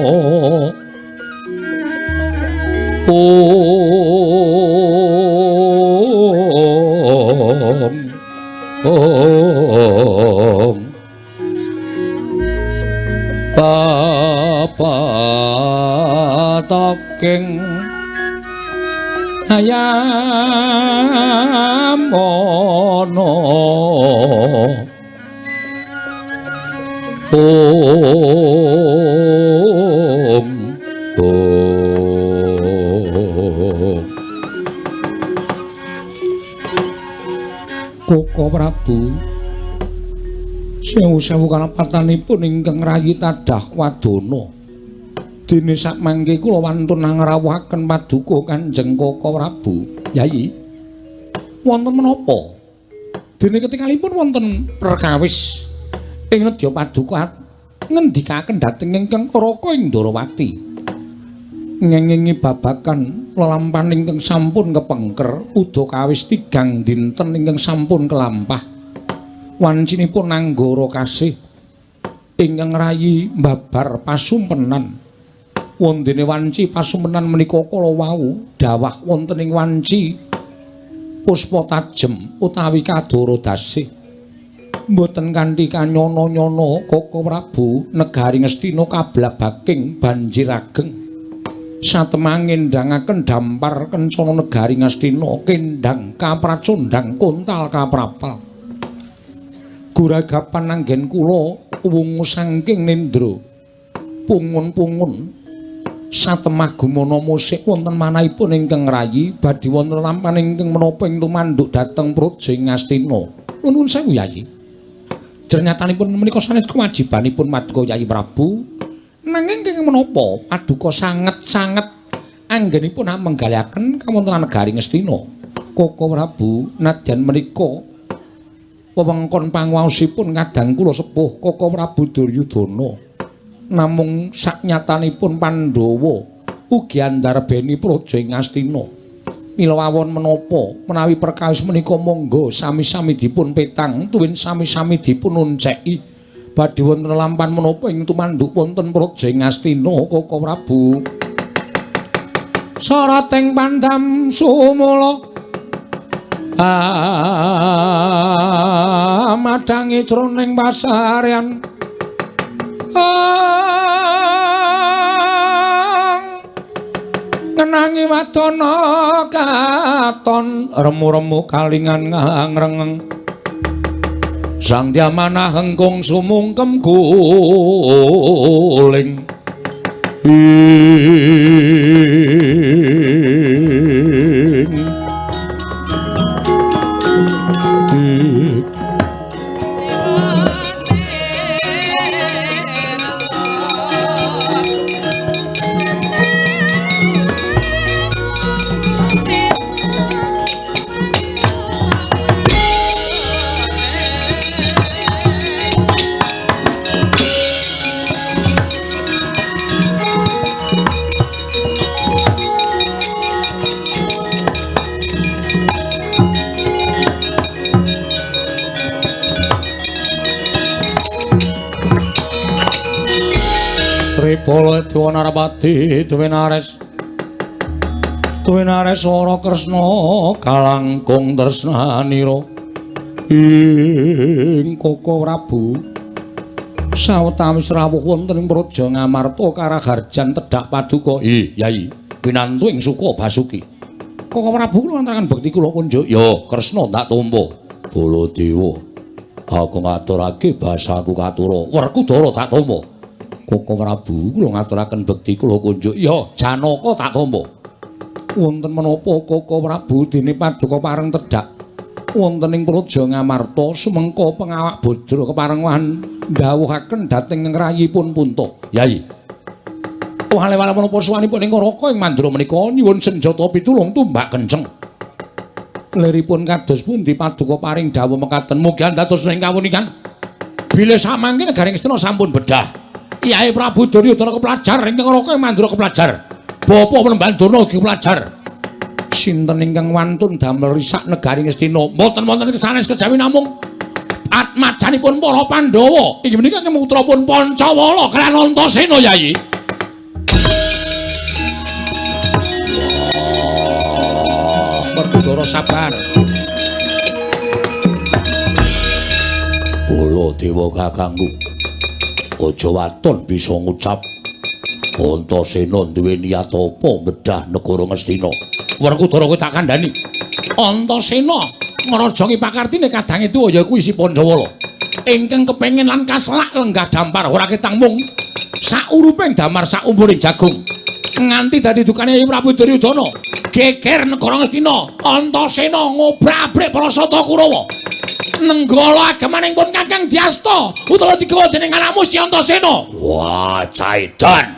Papataking ayam ono Koko Prabu sewu-sewu kalapatanipun ingkang rayi tadah wadana dene sakmangke kula wantun ngrawuhaken paduka Kanjeng Koko Prabu. Yayi wonten menapa dene ketikalipun wonten perkawis ing nedya paduka ngendikaken dhateng ingkang Raka Indrawati ngengingi babagan lelampahan ingkang sampun kepengker udakawis 3 dinten ingkang sampun kelampah wancinipun Anggara kasih ingkang rayi mbabar pasumpenan wondene wanci pasumpenan menika kala wau dawah wonten ing wanci puspa tajem utawi kadara dasih mboten kanthi kanyana-nyana Koko Prabu negari Ngastina kablabaking banjir ageng satemangin ndangaken dampar kencana negari Ngastina kendhang kapracondhang kontal kaprapal guragapan anggen kula wungu saking nendra pungun-pungun satemah gumana musik wonten manahipun ingkang rayi badhe wonten lampahan ingkang menapa ing tumanduk dhateng Praja Ngastina nuwun sewu Yayi jernyatanipun menika sanes kewajibanipun Paduka Yayi Prabu nanging kenging menapa paduka sanget-sanget anggenipun menggalihaken kawontenan negari Ngastina Koko Prabu nadyan menika wewengkon panguwasipun kadang kula sepuh Koko Prabu Duryudana namung saknyatanipun Pandhawa ugi andarbeni Praja Ngastina mila wawon menapa menawi perkawis menika monggo sami-sami dipun petang tuwin sami-sami dipun unceki badhe wonten lampahan menapa ing tumanduk wonten Praja Ngastina Koko Prabu sarating pandam sumula madangi jroning pasarean ngenangi wadana katon remu-remu kalingan ngrengeng sang diamanah hengkung sumungkem guling Bala Dewa Narapati Duwinares Wara Kresna kalangkung tresnanira ing Koko Prabu sawetawis rawuh wonten ing Praja Ngamarta Karaharjan tedhak paduka Yayi pinantu ing suka Basuki Kakang Prabu kula ngaturaken bekti kula kunjuk. Ya, Kresna tak tampa. Baladewa. Aku ngaturake basaku katura. Werkudara tak tampa. Kakang Prabu kula ngaturaken bekti kula kunjuk. Ya, Janaka tak tampa. Wonten menapa Kakang Prabu dene paduka pareng tedhak wonten ing praja Ngamarta sumengka pengawak Badra keparengan ndhawuhaken dhateng ngrayipun Punta. Yai. Wale-wale menapa suwanipun ing Karaka ing Mandura menika nyuwun senjata pitulung tumbak kenceng. Liripun kados pundi paduka paring dawuh mekaten mugi dados ing kawunikan. Bilih samangke negaring Astina sampun bedah. Yai Prabu Duryudana kepelajar ing Karaka ing Mandura kepelajar. Bapa Pramandana ugi kepelajar. Sinten ingkang wantun damel risak negaring Astina mboten wonten kesanes kejawi namung atmajanipun para Pandhawa inggih menika putrapun Pancawala kaliyan Antasena Yai. Werkudara sabar. Baladewa kakangku. Aja waton bisa ngucap Antasena duwe niat apa bedah negara Ngastina. Werkudara kowe tak kandhani. Antasena ngrajangi pakartine kadange tuwa ya kuwi si Pancawala. Ingkang kepengin lan kaselak lenggah dampar ora ketang mung sauruping damar saumpuring jagung. Nganti dadi dukane Yai Prabu Duryudana. Geger negara Ngastina. Antasena ngobrak-abrik prasata Kurawa. Nenggala agamaning pun Kakang Dyasta utawa digawa dening anakmu si Antasena. Wah, caidan.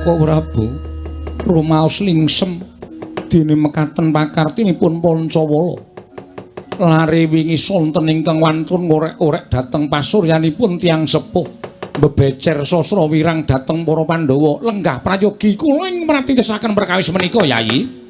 Kakang Prabu rumaos lingsem dene mekaten pakartinipun Pancawala. Lare wingi sonten ingkang wantun ngorek-orek dhateng pasuryanipun tiyang sepuh. Bebecer sastra wirang dhateng para Pandhawa lenggah prayogi kula ing mratitesaken perkawis menika Yai.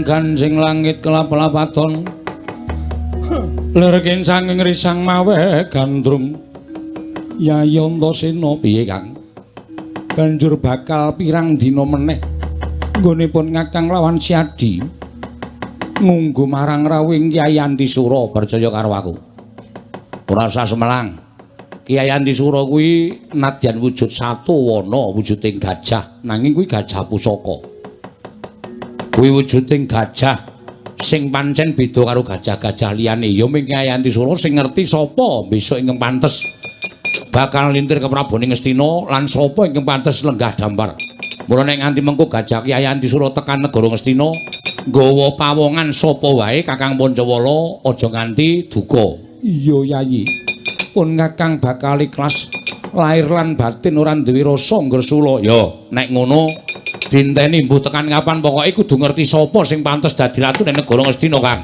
Ganjing langit kelap-lapaton lerken sanging risang mawe gandrung. Yai Antasena piye Kang? Banjur bakal pirang dina meneh nggonipun Kakang lawan Siadi ngunggu marang rawing Kyai Antisura percaya karo aku. Ora usah semelang. Kyai Antisura kuwi nadyan wujud satu wana wujuding gajah nanging kuwi gajah pusaka. Kuwi wujuding gajah sing pancen beda karo gajah-gajah liyane. Ya ming Kyai Antisura sing ngerti sapa besok ingkang pantes bakal lintir ke Praboning Ngastina lan sapa ingkang pantes lenggah dampar. Mula nek nganti mengko gajah Kyai Antisura tekan negara Ngastina nggawa pawongan sapa wae Kakang Pancawala aja nganti duka. Iya Yai. Pun Kakang bakal ikhlas lahir lan batin ora duwe rasa ngresula. Ya nek ngono dinteni mbuh tekan kapan pokoke kudu ngerti sapa sing pantes dadi ratu ning negara Ngastina Kang.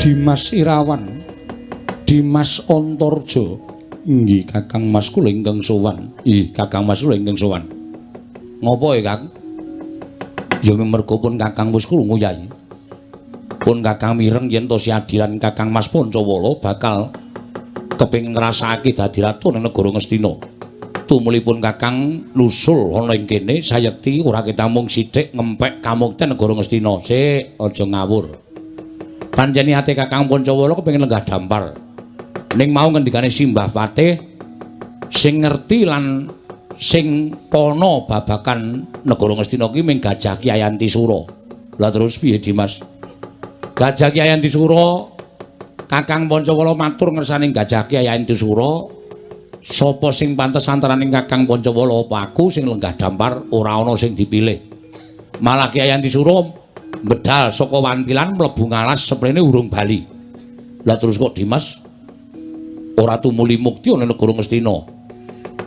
Dimas Irawan, Dimas Antarja. Nggih Kakang Mas kula ingkang sowan. Ih, Kakang Mas kula ingkang sowan. Ngopo ya, Kang? Ya mergo pun Kakang wis krungu Yai. Pun Kakang mireng yen to si Adilan Kakang Mas Pancawala bakal kepengin ngrasakake dadi ratu ning negara Ngastina. Tumulipun Kakang nusul ana ing kene sayekti ora ketamung sithik ngempek kamukten negara Ngastina. Sik, aja ngawur. Panjeni ate Kakang Pancawala kepengin lenggah dampar. Ning mau ngendikane Simbah Patih sing ngerti lan sing pono babakan negara Ngastina ki mung Gajah Kyai Antisura. Lah terus piye Dimas? Gajah Kyai Antisura Kakang Pancawala matur ngersaning Gajah Kyai Antisura, sapa sing pantes antaraning Kakang Pancawala apa aku sing lenggah dampar ora ana sing dipilih. Malah Kyai Antisura bedal saka wantilan mlebu ngalas seprene urung bali. Lah terus kok Dimas ora tumuli mukti ana negara Ngastina.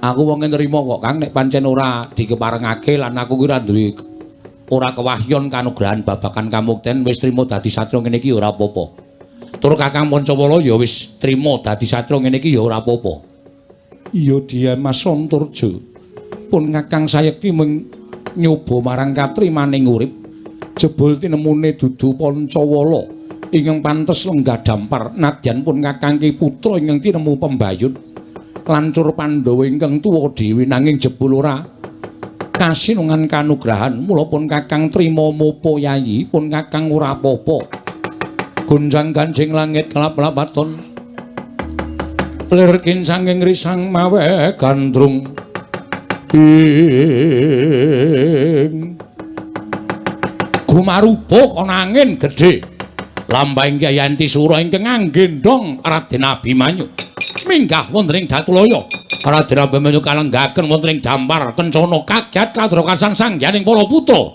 Aku wong nrimo kok Kang nek pancen ora dikeparengake lan aku ki ora kewahyon kanugrahan babakan kamukten wis trima dadi satya ngene iki ya ora apa-apa. Tur Kakang Pancawala ya wis trima dadi satya ngene iki ya ora apa-apa. Iya Dian Mas Anturja. Pun Kakang sayekti mung nyoba marang katrimaning urip jebul tinemune dudu Pancawala ingkang pantes lenggah dampar nadyan pun Kakang Ki putra ingkang tinemu pembayun lancur Pandhawa ingkang tuwa dhewe nanging jebul ora kasinungan kanugrahan mula pun Kakang trima mopo Yayi pun Kakang ora apa-apa. Gunjang ganjing langit kelap-lapaton lir kincanging risang mawe gandrung ing gumarupa ana angin gedhe lambahing Kyai Antisura ingkang anggendhong Raden Abimanyu minggah wonten ing Datulaya. Raden Abimanyu kalenggaken wonten ing dampar kencana kagyat kadra kasangsayaning para putra.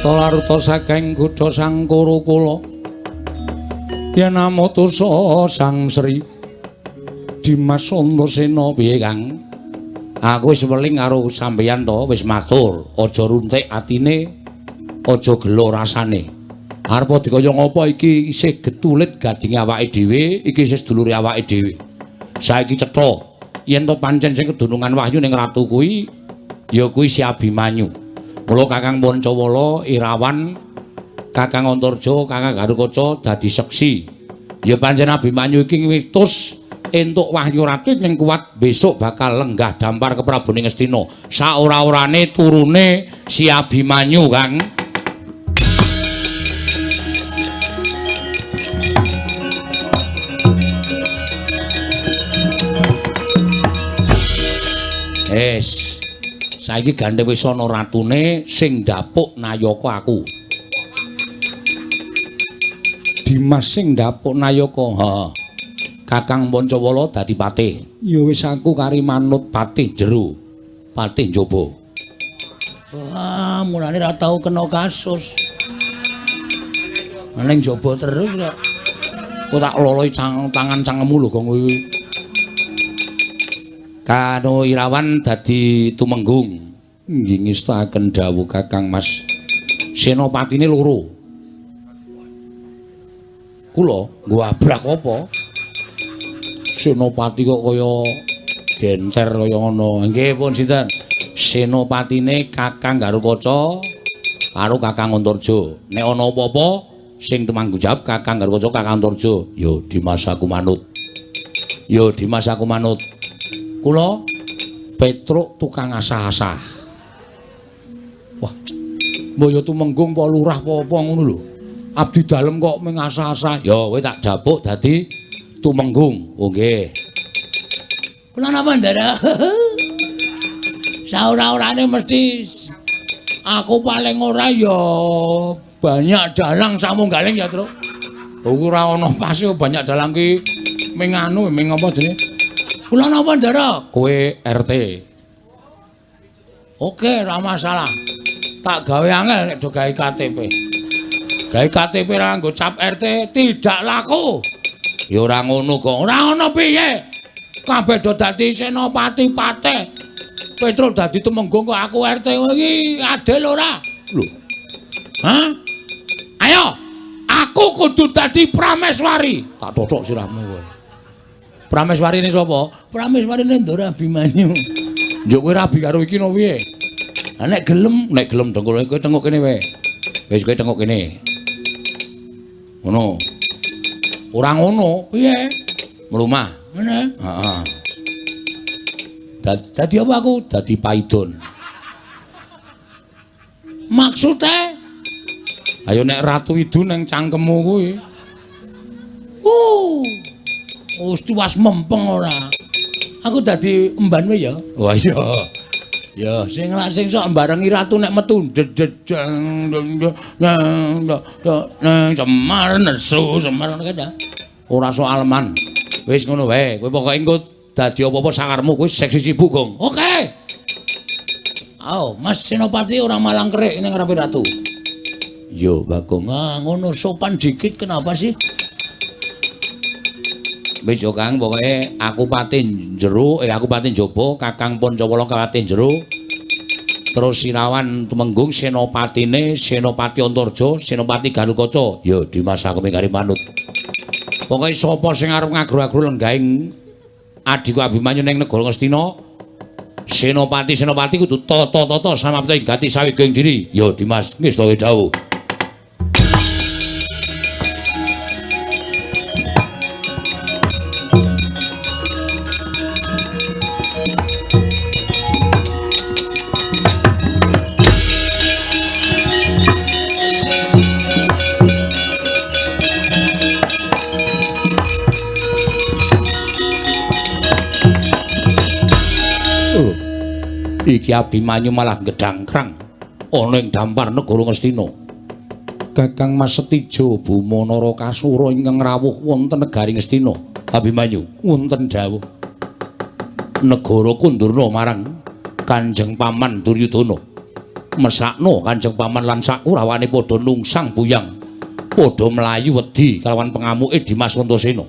Laruta saking Kutha Sangkara kula yen amutusa Sang Sri Dimas Antasena piye Kang? Aku wis weling karo sampeyan to, wis matur, aja runtik atine, aja gelo rasane. Arep dikaya ngapa iki isih getulit gading awake dhewe, iki isih sedulure awake dhewe. Saiki cetha yen to pancen sing kedunungan wahyu ning ratu kuwi ya kuwi si Abimanyu. Mula Kakang Pancawala Irawan, Kakang Anturja, Kakang Garukaca dadi seksi. Ya pancen Abimanyu iki witus entuk wahyu ratu ing kuat besok bakal lenggah dampar ke Prabu Ngastina. Saora-orane turune si Abimanyu, Kang. Saiki gandhe wis ana ratune sing ndapuk Nayaka aku. Dimas sing ndapuk Nayaka. Heeh. Kakang Pancawala dadi patih. Ya wis aku kari manut patih jero. Patih njaba. Wah, mulane ra tau kena kasus. Ning njaba terus kok. Kok tak loloi tangan cangkemmu lho kok kowe. Kano Irawan dadi tumenggung nggih ngestaken dawuh Kakang Mas Senopatine loro. Kula nggo abrak apa? Senopati kok kaya genter kaya ngono. Nggih pun sinten? Senopatine Kakang Garukaca karo Kakang Antarja. Nek ana apa-apa sing tumanggung jawab Kakang Garukaca Kakang Antarja. Ya Dimas aku manut. Ya Dimas aku manut. Kula Petruk tukang asah-asah. Wah. Mbaya tumenggung apa lurah apa ngono lho. Abdi dalem kok mengasah-asah. Ya kowe tak dapuk dadi tumenggung. Oh nggih. Kula napa ndara? Saora-orane mesti aku paling ora ya banyak dalang samunggaling ya, Tru. Ora ana pase banyak dalang ki ming anu ming apa jenenge? Kula napa ndara? Kowe RT. Oke, ora masalah. Tak gawe angel nek do gawe KTP. Gawe KTP ra nggo cap RT tidak laku. Ya ora ngono kok. Ora ana piye? Kabeh do dadi senopati patih. Petruk dadi tumenggung kok aku RT iki adil ora? Lho. Hah? Ayo, aku kudu dadi prameswari. Tak totok sirahmu kowe. Prameswarine sapa? Prameswarine Ndara Abimanyu. Njuk kowe rabi karo iki no piye? Lah nek gelem dengkul kowe tengok kene wae. Wis kowe tengok kene. Ngono. Ora ngono, piye? Mlumah. Ngene? Heeh. Dadi apa aku? Dadi paidon. Maksudnya? Ayo nek ratu idu nang cangkemmu kuwi. Mesti was mempeng ora. Aku dadi emban wae ya. Wah iya. Ya sing sok mbarengi ratu nek metu Semar nesu Semar kada. Ora soal man. Wis ngono wae. Kowe pokoke engko dadi apa-apa sakarmu kowe seksi sibuk, Gong. Oke. Ayo, Mas Senopati ora malang kerik ning ngarepe ratu. Yo, Bagong, ngono sopan dikit kenapa sih? Wis yo Kang, pokoke aku patin jero, aku patin jaba, Kakang Pancawala patin jero. Terus Sirawan tumenggung senopatine Senopati Antarja, Senopati Garukaca. Ya Dimas aku mingkari manut. Pokoke sapa sing arep ngagru-agru lenggahing adiku Abimanyu ning negara Ngastina, Senopati kudu tata-tata samapta ing gati sawiging diri. Ya Dimas, wis to dawuh. Iki Abimanyu malah gedangkrang ana ing dampar negara Ngastina. Kakang Mas Setija Bumanara Kasura ingkang rawuh wonten negari Ngastina. Abimanyu wonten dawuh negara kundurna marang Kanjeng Paman Duryudana. Mesakno Kanjeng Paman lan sakurawane padha nungsang buyang, padha mlayu wedi kalawan pengamuke Dimas Antasena.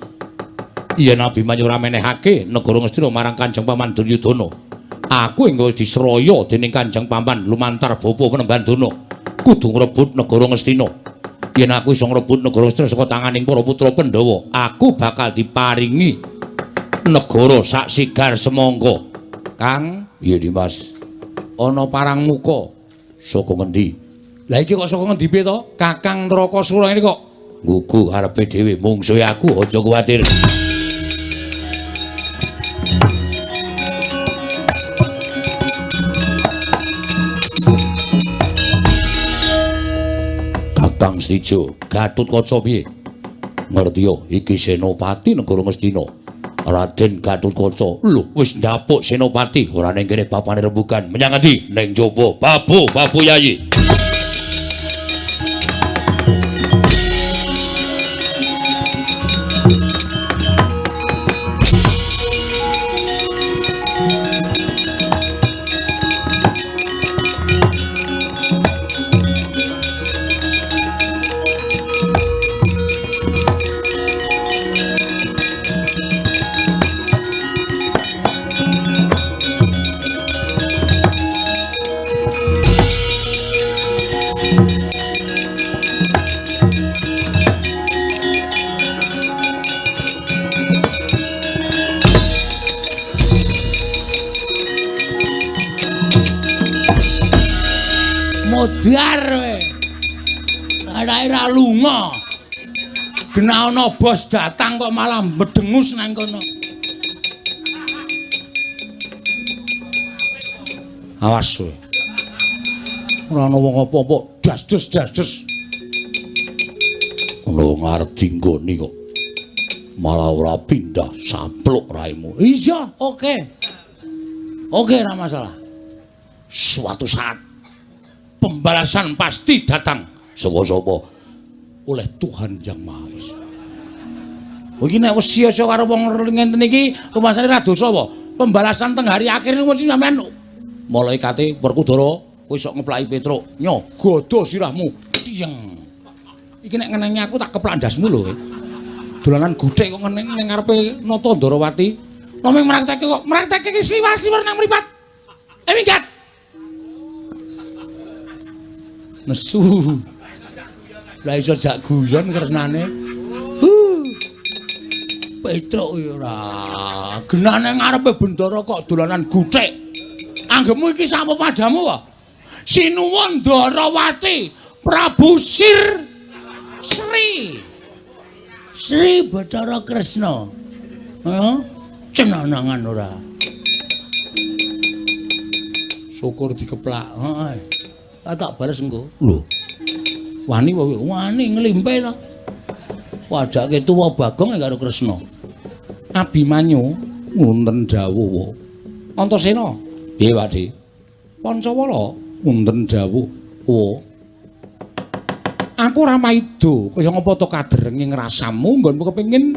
Yen Abimanyu ora menehake negara Ngastina marang Kanjeng Paman Duryudana, aku engko wis disraya dening Kanjeng Paman lumantar bapa Panembandana kudu ngrebut negara Ngastina. Yen aku iso ngrebut negara Ngastina saka tanganing para putra Pandhawa, aku bakal diparingi negara sak sigar semangka. Kang, iya Dimas. Ana parang muka saka ngendi? Lah iki kok saka ngendi piye to? Kakang Trakasura ini kok nggugu arepe dhewe mungsuhe aku, aja kuwatir. Kang Setija, Gatotkaca piye? Ngerti yo, iki Senopati negara Ngastina. Raden Gatotkaca. Lho, wis ndapuk Senopati, ora ning kene bapane rembugan. Menyang endi? Ning jaba. Babu Yayi. Dar kowe. Arek ra lunga. Kena ana bos datang kok malah bedengus nang kono. Awas kowe. Ora ana wong apa-apa, das-des. Ono ngarep dinggoni kok. Malah ora pindah, sampluk raimu. Iya, oke. Oke, ora masalah. Suatu saat pembalasan pasti datang. Sapa-sapa oleh Tuhan Yang Maha Esa. Iki nek wis sia-sia karo wong ngenten iki, rumasane ra dosa apa? Pembalasan teng hari akhir iki sampean malaikate Werkudara kowe iso ngeplaki Petruk. Nyogodo sirahmu. Tieng. Iki nek ngenengi aku tak keplak ndasmu lho kowe. Dolanan guthik kok ngeneng ning ngarepe Nata Ndarawati. Nomeng mraktekke ki sliwar-sliwar nang mripat. Minggat. Nesu. Lah iso jak guyon kresnane. Petruk ya ora. Genane ngarepe bendara kok dolanan guthik. Anggemu iki sapa padamu kok? Sinuwun Ndarawati, Prabu Sri Bathara Kresna. Heeh. Cenanangan ora. Syukur dikeplak. Heeh. Tak bales engko. Lho. Wani wae, wani nglimpe to. Wajake tuwa Bagong karo Kresna. Abimanyu wonten dawuh. Antasena. Piye, Pakde? Pancawala wonten dawuh. Aku ora maido kaya ngapa to kaderenging rasamu nggonmu kepengin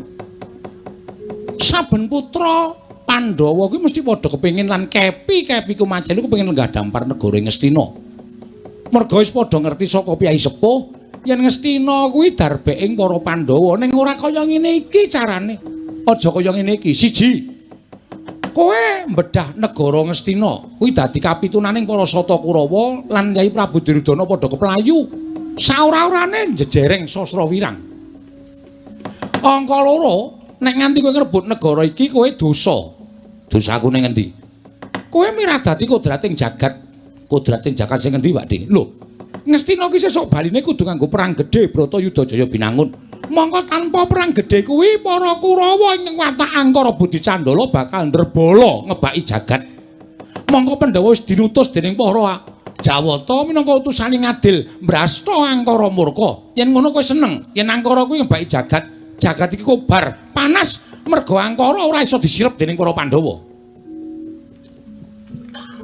saben putra Pandhawa kuwi mesti padha kepengin lan kepi ku Majen kepengin lenggah dampar negara Ngastina. Merga wis padha ngerti saka piyai sepuh yen Ngastina kuwi darbeking para Pandhawa ning ora kaya ngene iki carane. Aja kaya ngene iki. Siji, kowe mbedah negara Ngastina kuwi dadi kapitunaning para Sata Kurawa lan Kyai Prabu Duryudana padha keplayu. Saora-orane jejereng sastra wirang. Angka loro, nek nganti kowe ngrebut negara iki kowe dosa. Dosaku ning endi? Kowe miradati kodrating jagat. Kodrating jagat sing endi, Pakde? Lho, Ngastina ki sesuk baline kudu nganggo perang gedhe Bratayuda Jaya binangun. Mongko tanpa perang gedhe kuwi para Kurawa ing watak Angkara Budi Candala bakal ndrebala ngebaki jagat. Mongko Pandhawa wis dinutus dening para Jawata minangka utusaning adil mbrasta Angkara murka. Yen ngono kowe seneng, yen Angkara kuwi ngebaki jagat, jagat iki kobar, panas merga Angkara ora iso disirep dening para Pandhawa.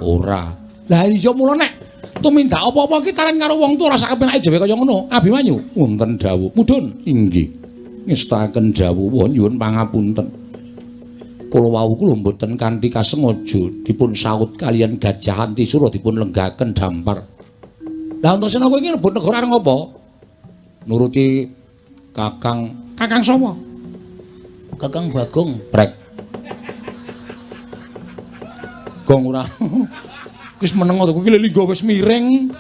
Ora. Lah iya mula nek tumindak apa-apa ki taran karo wong tuwa rasa kepenake dhewe kaya ngono. Abimanyu, wonten dawuh. Mudhun, inggih. Ngestaken dawuh nyuwun pangapunten. Kula wau kula mboten kanthi kasengaja dipun saut kalian Gajah Antisura dipun lenggaken dampar. Lah Antasena kowe iki rebut negara areng apa? Nuruti Kakang sapa? Kakang Bagong. Brek. Gong ora. Wis meneng to kuwi linggo wis miring.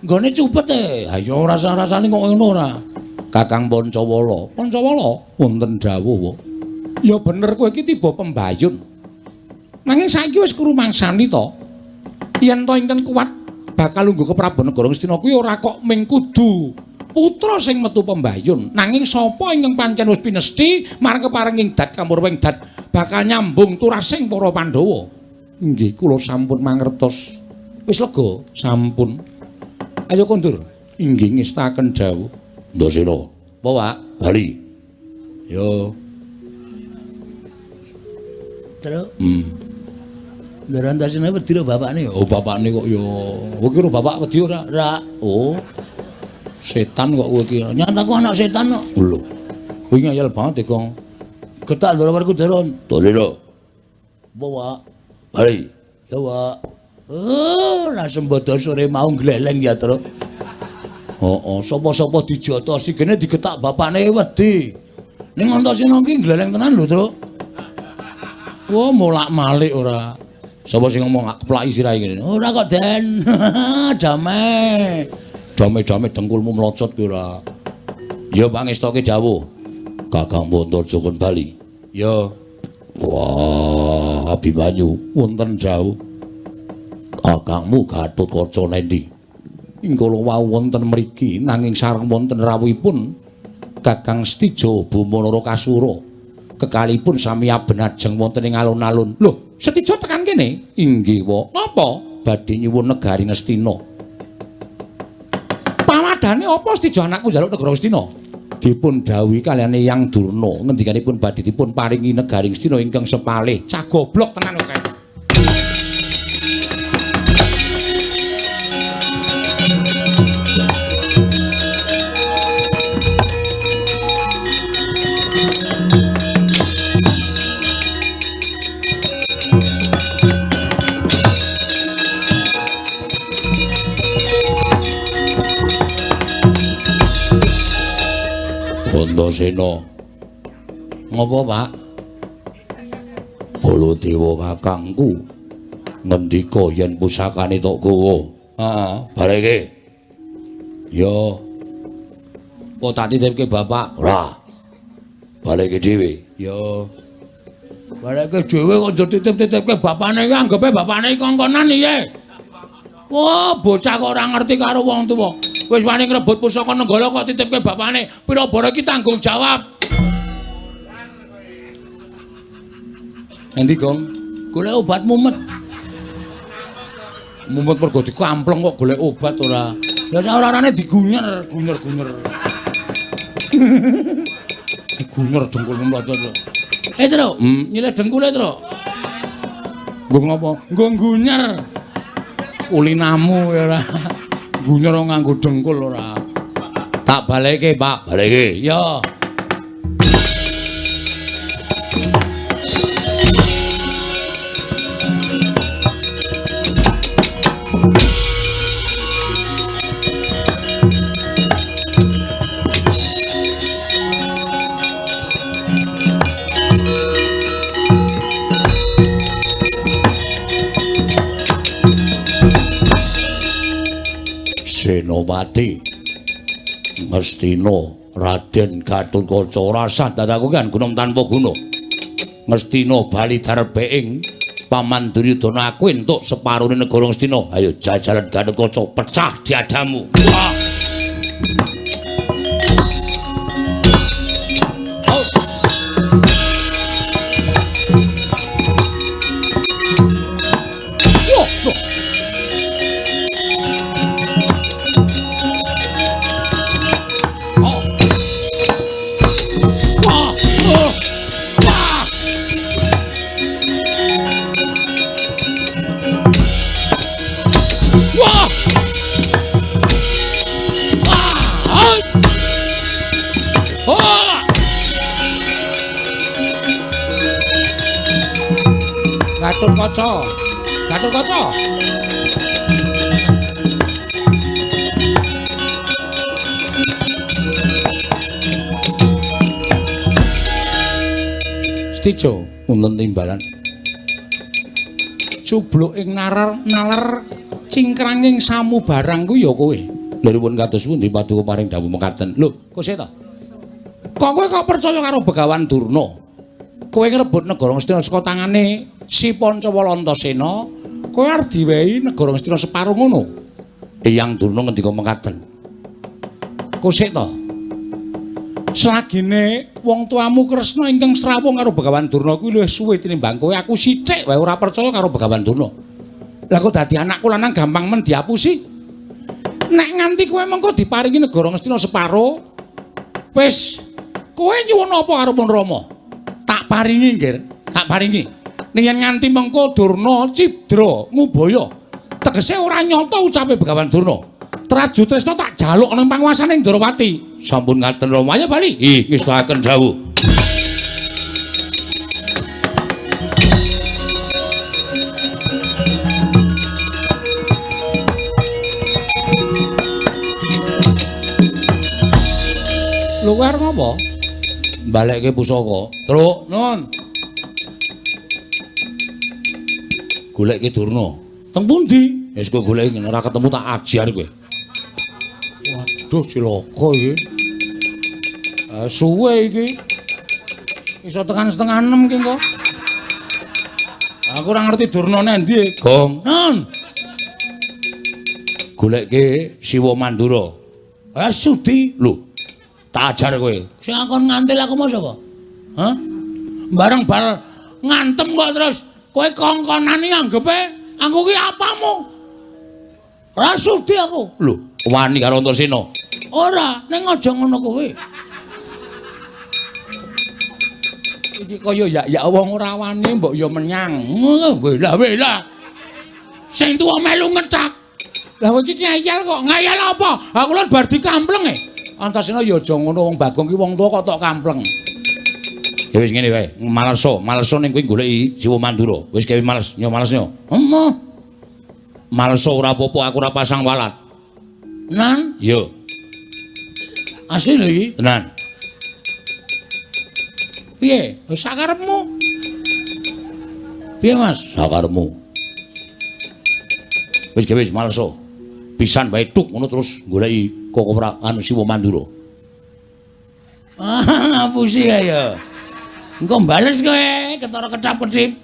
Nggone cupet ha ya rasa-rasane kok ngono ora. Kakang Pancawala. Pancawala wonten dawuh. Ya bener kowe iki tiba pembayun. Nanging saiki wis kurumangsani to. Yen to ingkang kuat bakal lungguh ke Prabu Negara Ngastina kuwi ora kok ming kudu putra sing metu pembayun. Nanging sapa ingkang pancen wis pinesti marang keparenging dat kamurwing dat bakal nyambung turasing para Pandhawa. Nggih, kula sampun mangertos. Wis lega, sampun. Ayo kondur. Inggih ngestaken dawuh. Ndasena. Apa, Pak? Bali. Yo. Terus? Ndara Antasena wedi karo bapakne. Oh, bapakne kok ya. Kowe kira bapak wedi ora? Ora. Oh. Setan kok kowe iki. Nyataku anak setan kok. Lho. Kowe ngayal banget Kong. Getak Ndara Werkudara. Ndasena. Apa, Pak? Bali. Ya, Pak. Oh, ra sembodo sore mau gleleng ya, Tru. Heeh, sapa-sapa dijotosi kene digetak bapakne wedi. Ning Antasena iki gleleng tenan lho, Tru. Wah, molak-malik ora. Sapa sing ngomong gak keplaki sirahe ngene? Ora kok, Den. Damai. Damai-damai dengkulmu mlocot kuwi ora. Ya pangestoke dawuh. Kakang Wantaja kon bali. Ya. Wah, Abimanyu wonten dawuh. Kakangmu Gatotkaca nendi? Ingkala wau wonten mriki nanging sareng wonten rawuhipun Kakang Stijo Bumanara Kasura kekalipun sami abenajeng wonten ing alun-alun. Lho, Stijo tekan kene? Inggih, Wa. Napa? Badhe nyuwun negari Ngastina. Pamadane apa Stijo anakku njaluk negara Ngastina? Dipun dawuhi kaliyan Eyang Durna ngendikanipun badhe dipun paringi negari Ngastina ingkang sepalih. Cah goblok tenan kok. Antasena. Ngopo, Pak? Baladewa kakangku ngendika yen pusakane tok gawa. Heeh, bareke. Yo. Kok tak titipke Bapak? Ora. Bareke dhewe. Yo. Bareke dhewe kok dititip-titipke bapane iki anggepe bapane kongkonan iki. Wah, bocah kok ora ngerti karo wong tuwa. Wis wani ngrebut pusaka Nenggala kok titipke bapane. Pira bara iki tanggung jawab. Endi, Gong? Golek obat mumet. Mumet mergo dikampleng kok golek obat ora. Lah sak ora-orane digunyer. Digunyer dengkulmu mlajo. Tru, nyilih dengkule, Tru. Nggo ngopo? Nggo gunyer. Kulinamu ora. Gunyer nganggo dengkul ora. Tak baleke, Pak, baleke. Yo. Senopati Ngastina Raden Gatotkaca rasa dadaku kan gunung tanpa guna. Ngastina bali darbeing Paman Duryudana aku entuk separone negara Ngastina. Ayo jajalan Gatotkaca pecah diadamu. Wah. Gatotkaca. Stijo wonten timbalan. Cubluk ing naler cingkranging samu barang ku ya kowe. Lha ripun kados pundi paduka paring dawuh mekaten. Lho, kok seta? Kok kowe kok percaya karo Begawan Durna? Kowe ngrebut negara Ngastina saka tangane si Pancawala Antasena, kowe arep diwehi negara Ngastina separo ngono. Eyang Durna ngendika mekaten. Kosek to. Selagine wong tuamu Kresna ingkang srawung karo Begawan Durna kuwi luwih suwe tinimbang kowe. Aku sithik wae ora percaya karo Begawan Durna. Lah kok dadi anakku lanang gampang men diapusi. Nek nganti kowe mengko diparingi negara Ngastina separo, wis kowe nyuwun apa karo Pun Rama? Tak paringi, Nggir. Tak paringi. Ning yen nganti mengko Durna cidra ngubaya, tegese ora nyata ucape Begawan Durna. Traju Tresna tak jaluk nang panguwasaning Ndrawati. Sampun ngaten Rama ya bali. Ngestahaken dawuh. Luar ngapa? Balekke pusaka. Truk, Nun. Goleki Durna. Teng pundi? Wis kowe goleki ora ketemu tak ajar kowe. Waduh cilaka iki. Suwe iki. Iso tekan setengah 6 ki kok. Aku ora ngerti Durna endi, Gong. Nun. Golekke Siwa Mandura. Sudi lho. Tak ajar kowe. Sing akon ngantil aku mau sapa? Hah? Bareng bal ngantem kok terus kowe kongkonane anggepe aku ki apamu? Ora sudi aku. Lho, wani karo Antasena. Ora, ning aja ngono kowe. Iki kaya ya wong ora wani mbok ya menyang. Wela. Sing tuwa melu ngethak. Lah kowe iki ngayal kok. Ngayal apa? Aku lho bar dikampleng e. Antasena ya aja ngono wong Bagong ki wong tuwa kok tok kampleng. Ya wis ngene wae. Maleso ning kowe goleki Siwa Mandura. Wis gawe males, yo males yo. Emoh. Maleso ora apa-apa aku ora pasang walat. Nan? Yo. Asli lho iki? Tenan. Piye? Wis sakarepmu. Piye Mas? Sakarepmu. Wis gawe maleso. Pisan bae tuk ngono terus goleki kok ora anu Siwa Mandura. Ah, ngapusi ya. Engko bales kowe ketara kedap-kedip.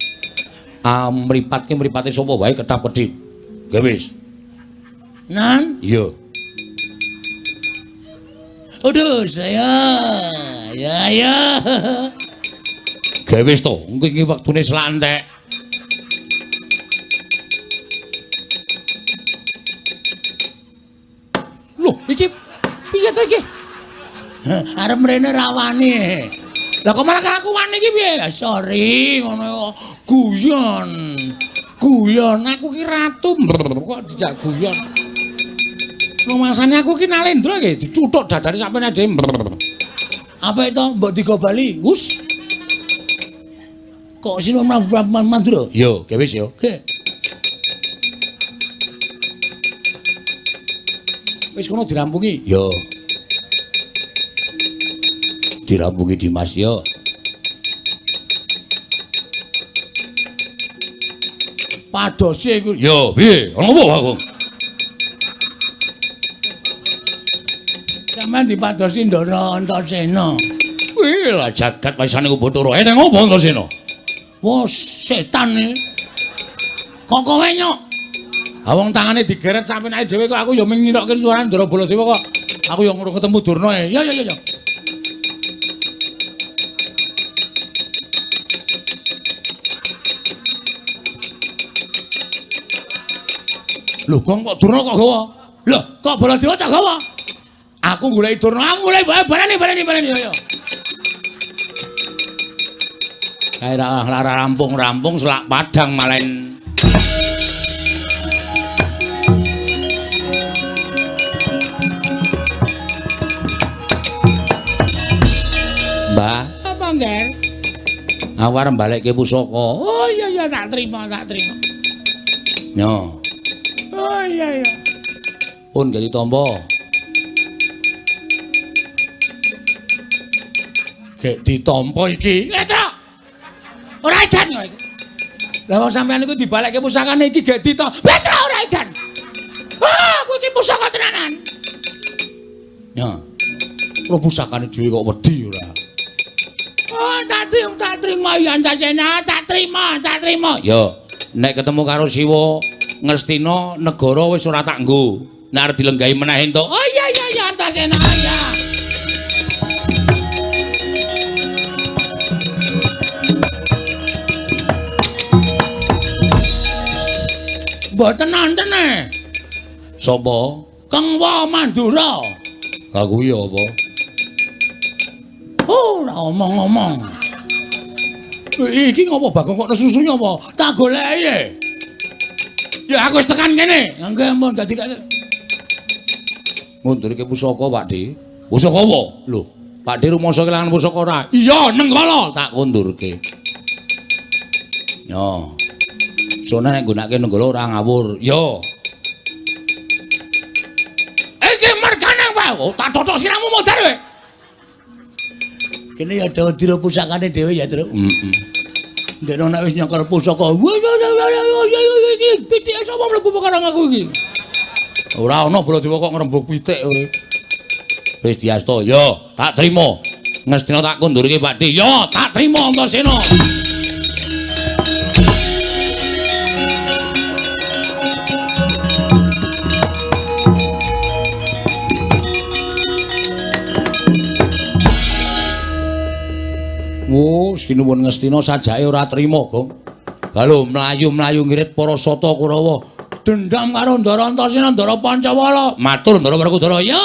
Mripate sapa wae kedap-kedip. Nggih wis. Nan? Iya. Aduh, saya. Ya. Gawe wis to, engko iki wektune slantek. Loh, iki piye to iki? Arep mrene rawani. Lah kok malah aku wani iki piye? Ya sorry ngono guyon. Guyon aku ki ratu kok dijak guyon. Rumasane aku ki Nalendra nggih dicuthuk dadane sampeyan dhewe. Apa itu mbok digobali? Wus. Kok Siwa Mandura? Yo, ge wis yo. Ge. Wis kono dirampungi? Yo. Dirampungi Dimas yo. Padose iku. Yo, piye? Ono apa, Bagong? Sampeyan dipadosi Ndara Antasena. Wih, lah jagat paisane ku Bathara. Ning opo Antasena? Wah, setan iki. Kok kowe nyok? Ha wong tangane digeret sampeyan ae dhewe kok aku ya mung nyirokke suarane Ndara Baladewa kok. Aku ya ngurung ketemu Durna e. Ya. Lho, kok Durna kok gawa? Lho, kok Baladewa tak gawa? Aku goleki Durna, aku goleki baleni yo. Kae lara rampung selak Padang malen. Mbah, apa nggih? Aku arep balekke pusaka. Oh iya tak trima. Nyo. Oh iya. Pun gak ditampa. Gek ditampa iki. Etra. Ora edan kok iki. Lah wong sampean iku dibalekke pusakane iki gek ditampa. Etra ora edan. Ah, aku iki pusaka tenanan. Ya. Lho pusakane dhewe kok wedi ora. Oh, tak trima ya Antasena, tak trima. Yo, nek ketemu karo Siwa Ngastina negara wis ora tak nggo. Nek arep dilenggahi meneh entuk. Oh iya Antasena ya. Mboten nanten e. Sapa? Kang Wa Mandura. Lah kuwi apa? Oh, ora omong-omong. Iki ngopo Bagong kok nesusunya apa? Tak goleki e. Ya aku wis tekan kene. Nggih ampun dadi ngundurke pusaka, Pakde. Pusaka apa? Lho, Pakde rumangsa kelangan pusaka ora? Iya, nengkala tak kundurke. Yo. Sona nek gunake nenggala ora ngawur. Yo. Iki mergane wae. Oh, tak cocok siramu modar kowe. Kene ya dhewe dira pusakane dhewe ya, Tru. Ndekno nek wis nyekel pusaka. Iki pitik sapa mlebu perkara aku iki. Ora ana Baladewa kok ngrembug pitik kowe. Wis diasta. Yo, tak trima. Ngastina tak kundurke, Pakde. Yo, tak trima Antasena. Sinuwun Ngastina sajake ora trima, Gong. Kalau mlayu-mlayu ngirit para sata Kurawa, dendam karo Ndara Antasena Ndara Pancawala. Matur Ndara Werkudara, ya.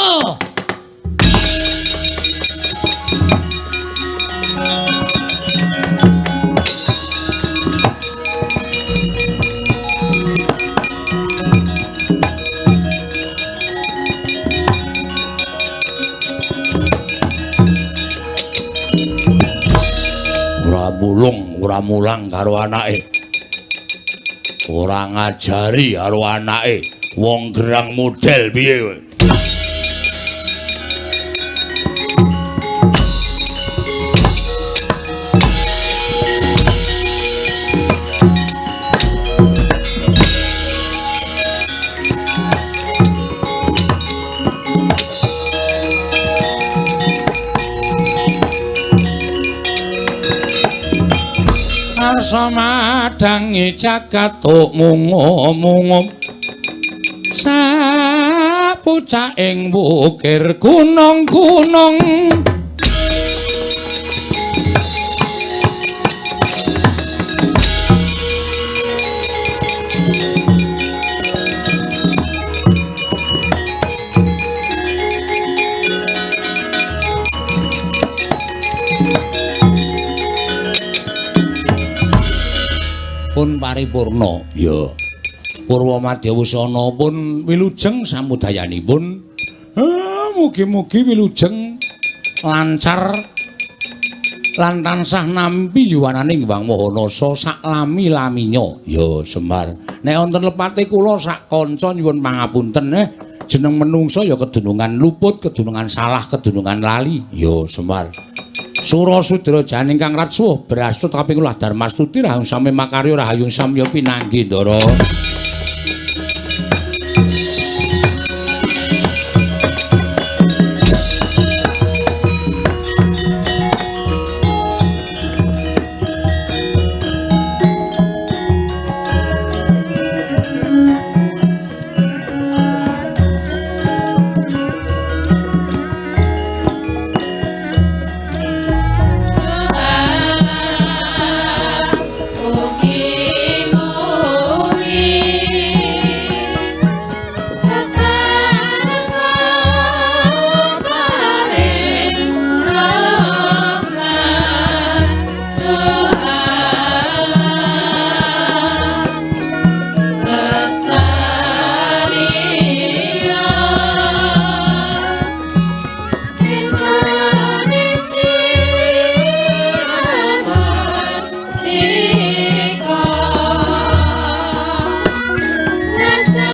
Ora mulang karo anake. Ora ngajari karo anake. Wong gerang model piye kowe? Samadangi jagat mungo-mungo sapucaking bukir gunung-gunung pun paripurna ya Purwamadya Wusana pun wilujeng samudayanipun mugi-mugi wilujeng lancar lan tansah nampi yuwananing Hyang Mahanasa sak lami-laminya ya Semar nek wonten lepate kula sak kanca nyuwun pangapunten jeneng menungsa ya kedunungan luput kedunungan salah kedunungan lali ya Semar Surasudra jan ingkang ratsuh brastut kaping 10 Darmastuti rahang sami makarya rahayung samya pinanggi Ndara